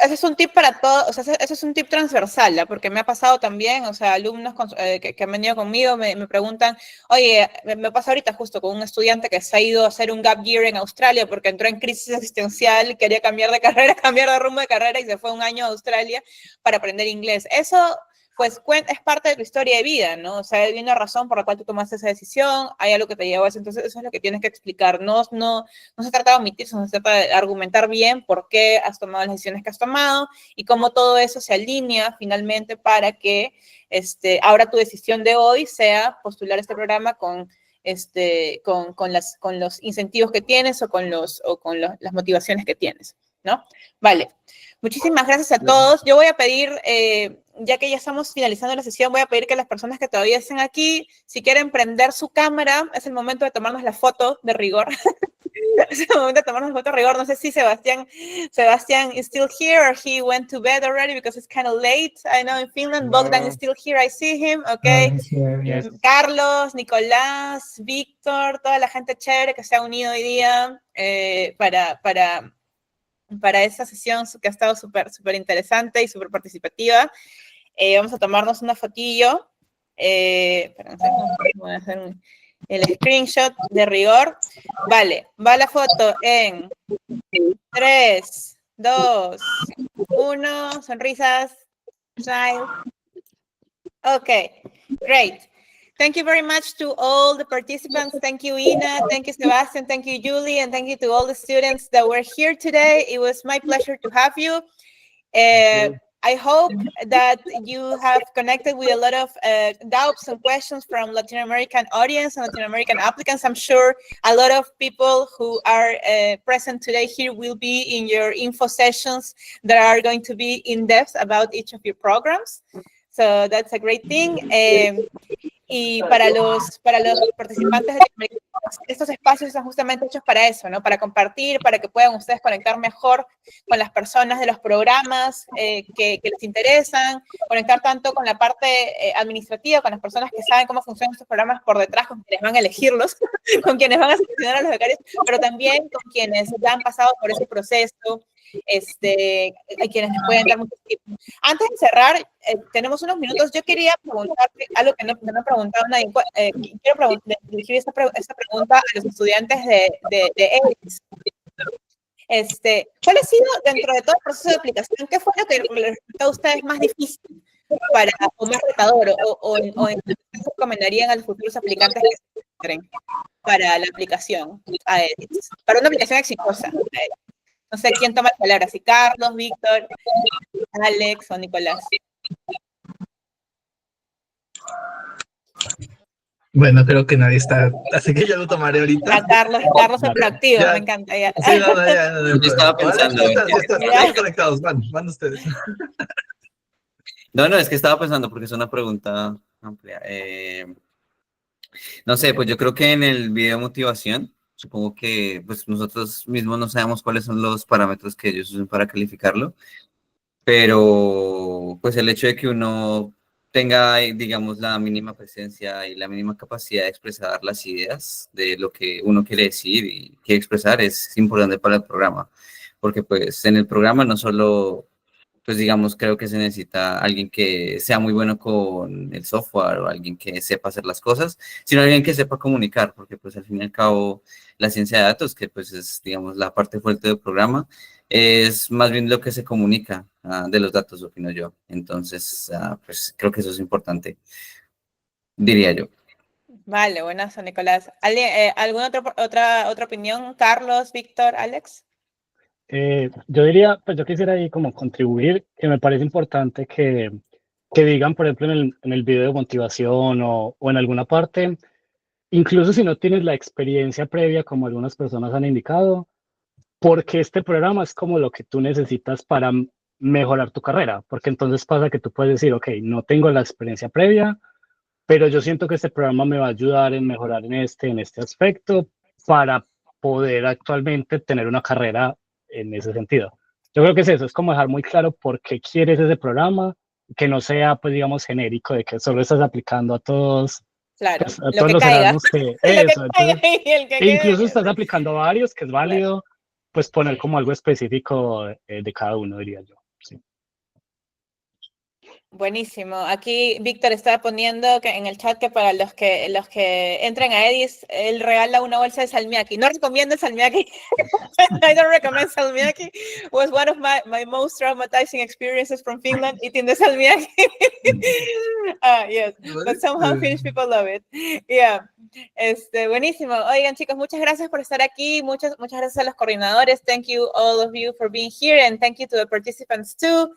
es un tip para todos, o sea, ese es un tip transversal, ¿ya? Porque me ha pasado también, o sea, alumnos que han venido conmigo me preguntan, oye, me pasa ahorita justo con un estudiante que se ha ido a hacer un gap year en Australia porque entró en crisis existencial, quería cambiar de carrera, cambiar de rumbo de carrera y se fue un año a Australia para aprender inglés. Eso, pues, es parte de tu historia de vida, ¿no? O sea, hay una razón por la cual tú tomaste esa decisión, hay algo que te llevó a eso, entonces eso es lo que tienes que explicar. No se trata de omitir, se trata de argumentar bien por qué has tomado las decisiones que has tomado y cómo todo eso se alinea finalmente para que ahora tu decisión de hoy sea postular este programa con los incentivos que tienes o con las motivaciones que tienes, ¿no? Vale. Muchísimas gracias a todos. Yo voy a pedir, ya que ya estamos finalizando la sesión, voy a pedir que las personas que todavía estén aquí, si quieren prender su cámara, es el momento de tomarnos la foto de rigor. Es el momento de tomarnos la foto de rigor. No sé si Sebastián is still here or he went to bed already because it's kind of late. I know in Finland, Bogdan is still here. I see him. Okay. Yes. Carlos, Nicolás, Víctor, toda la gente chévere que se ha unido hoy día para esta sesión que ha estado súper interesante y súper participativa. Vamos a tomarnos una fotillo. Voy a hacer el screenshot de rigor. Vale, va la foto en 3, 2, 1, sonrisas, smile. Okay, great. Thank you very much to all the participants. Thank you, Ina. Thank you, Sebastian. Thank you, Julie. And thank you to all the students that were here today. It was my pleasure to have you. I hope that you have connected with a lot of doubts and questions from Latin American audience and Latin American applicants. I'm sure a lot of people who are present today here will be in your info sessions that are going to be in depth about each of your programs. So that's a great thing. Y para los participantes, estos espacios están justamente hechos para eso, ¿no? Para compartir, para que puedan ustedes conectar mejor con las personas de los programas que les interesan, conectar tanto con la parte administrativa, con las personas que saben cómo funcionan estos programas por detrás, con quienes van a elegirlos, con quienes van a seleccionar a los becarios, pero también con quienes ya han pasado por ese proceso, hay quienes les pueden dar muchos tips. Antes de cerrar, tenemos unos minutos. Yo quería preguntarte algo que no me ha preguntado nadie. Quiero dirigir esta pregunta a los estudiantes de EDiSS. ¿Cuál ha sido, dentro de todo el proceso de aplicación, qué fue lo que les resultó a ustedes más difícil o más retador o en qué recomendarían a los futuros aplicantes que se entren para la aplicación a EDiSS? Para una aplicación exitosa. No sé quién toma la palabra, si Carlos, Víctor, Alex o Nicolás. Bueno, creo que nadie está, así que yo lo tomaré ahorita. Carlos es proactivo, me encanta. Ya. Sí, ya. Yo estaba pensando. Están conectados, van ustedes. No, es que estaba pensando porque es una pregunta amplia. No sé, pues yo creo que en el video motivación supongo que pues nosotros mismos no sabemos cuáles son los parámetros que ellos usan para calificarlo, pero pues el hecho de que uno tenga, digamos, la mínima presencia y la mínima capacidad de expresar las ideas de lo que uno quiere decir y quiere expresar es importante para el programa, porque pues en el programa no solo, pues digamos, creo que se necesita alguien que sea muy bueno con el software o alguien que sepa hacer las cosas, sino alguien que sepa comunicar, porque pues al fin y al cabo la ciencia de datos, que pues es, digamos, la parte fuerte del programa, es más bien lo que se comunica de los datos, opino yo. Entonces, pues creo que eso es importante, diría yo. Vale, buenas, Nicolás. ¿Alguna otra opinión? Carlos, Víctor, Alex. Yo diría, pues yo quisiera ahí como contribuir, que me parece importante que digan, por ejemplo, en el video de motivación o en alguna parte, incluso si no tienes la experiencia previa, como algunas personas han indicado, porque este programa es como lo que tú necesitas para mejorar tu carrera, porque entonces pasa que tú puedes decir, ok, no tengo la experiencia previa, pero yo siento que este programa me va a ayudar en mejorar en este aspecto para poder actualmente tener una carrera en ese sentido. Yo creo que es eso, es como dejar muy claro por qué quieres ese programa, que no sea, pues, digamos, genérico, de que solo estás aplicando a todos, claro, pues, a lo todos que los caiga. Erasmus que Lo que eso. caiga Entonces, y el que e quede incluso bien. estás aplicando a varios, que es válido, pues poner como algo específico de cada uno, diría yo. Sí. Buenísimo. Aquí Víctor está poniendo que en el chat que para los que entren a EDiSS, él regala una bolsa de salmiakki. No recomiendo el salmiakki. I don't recommend salmiakki. Was one of my most traumatizing experiences from Finland, eating the salmiakki. Yes, but somehow Finnish people love it. Yeah. Buenísimo. Oigan, chicos, muchas gracias por estar aquí. Muchas gracias a los coordinadores. Thank you all of you for being here, and thank you to the participants too.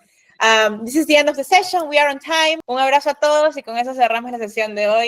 This is the end of the session. We are on time. Un abrazo a todos y con eso cerramos la sesión de hoy.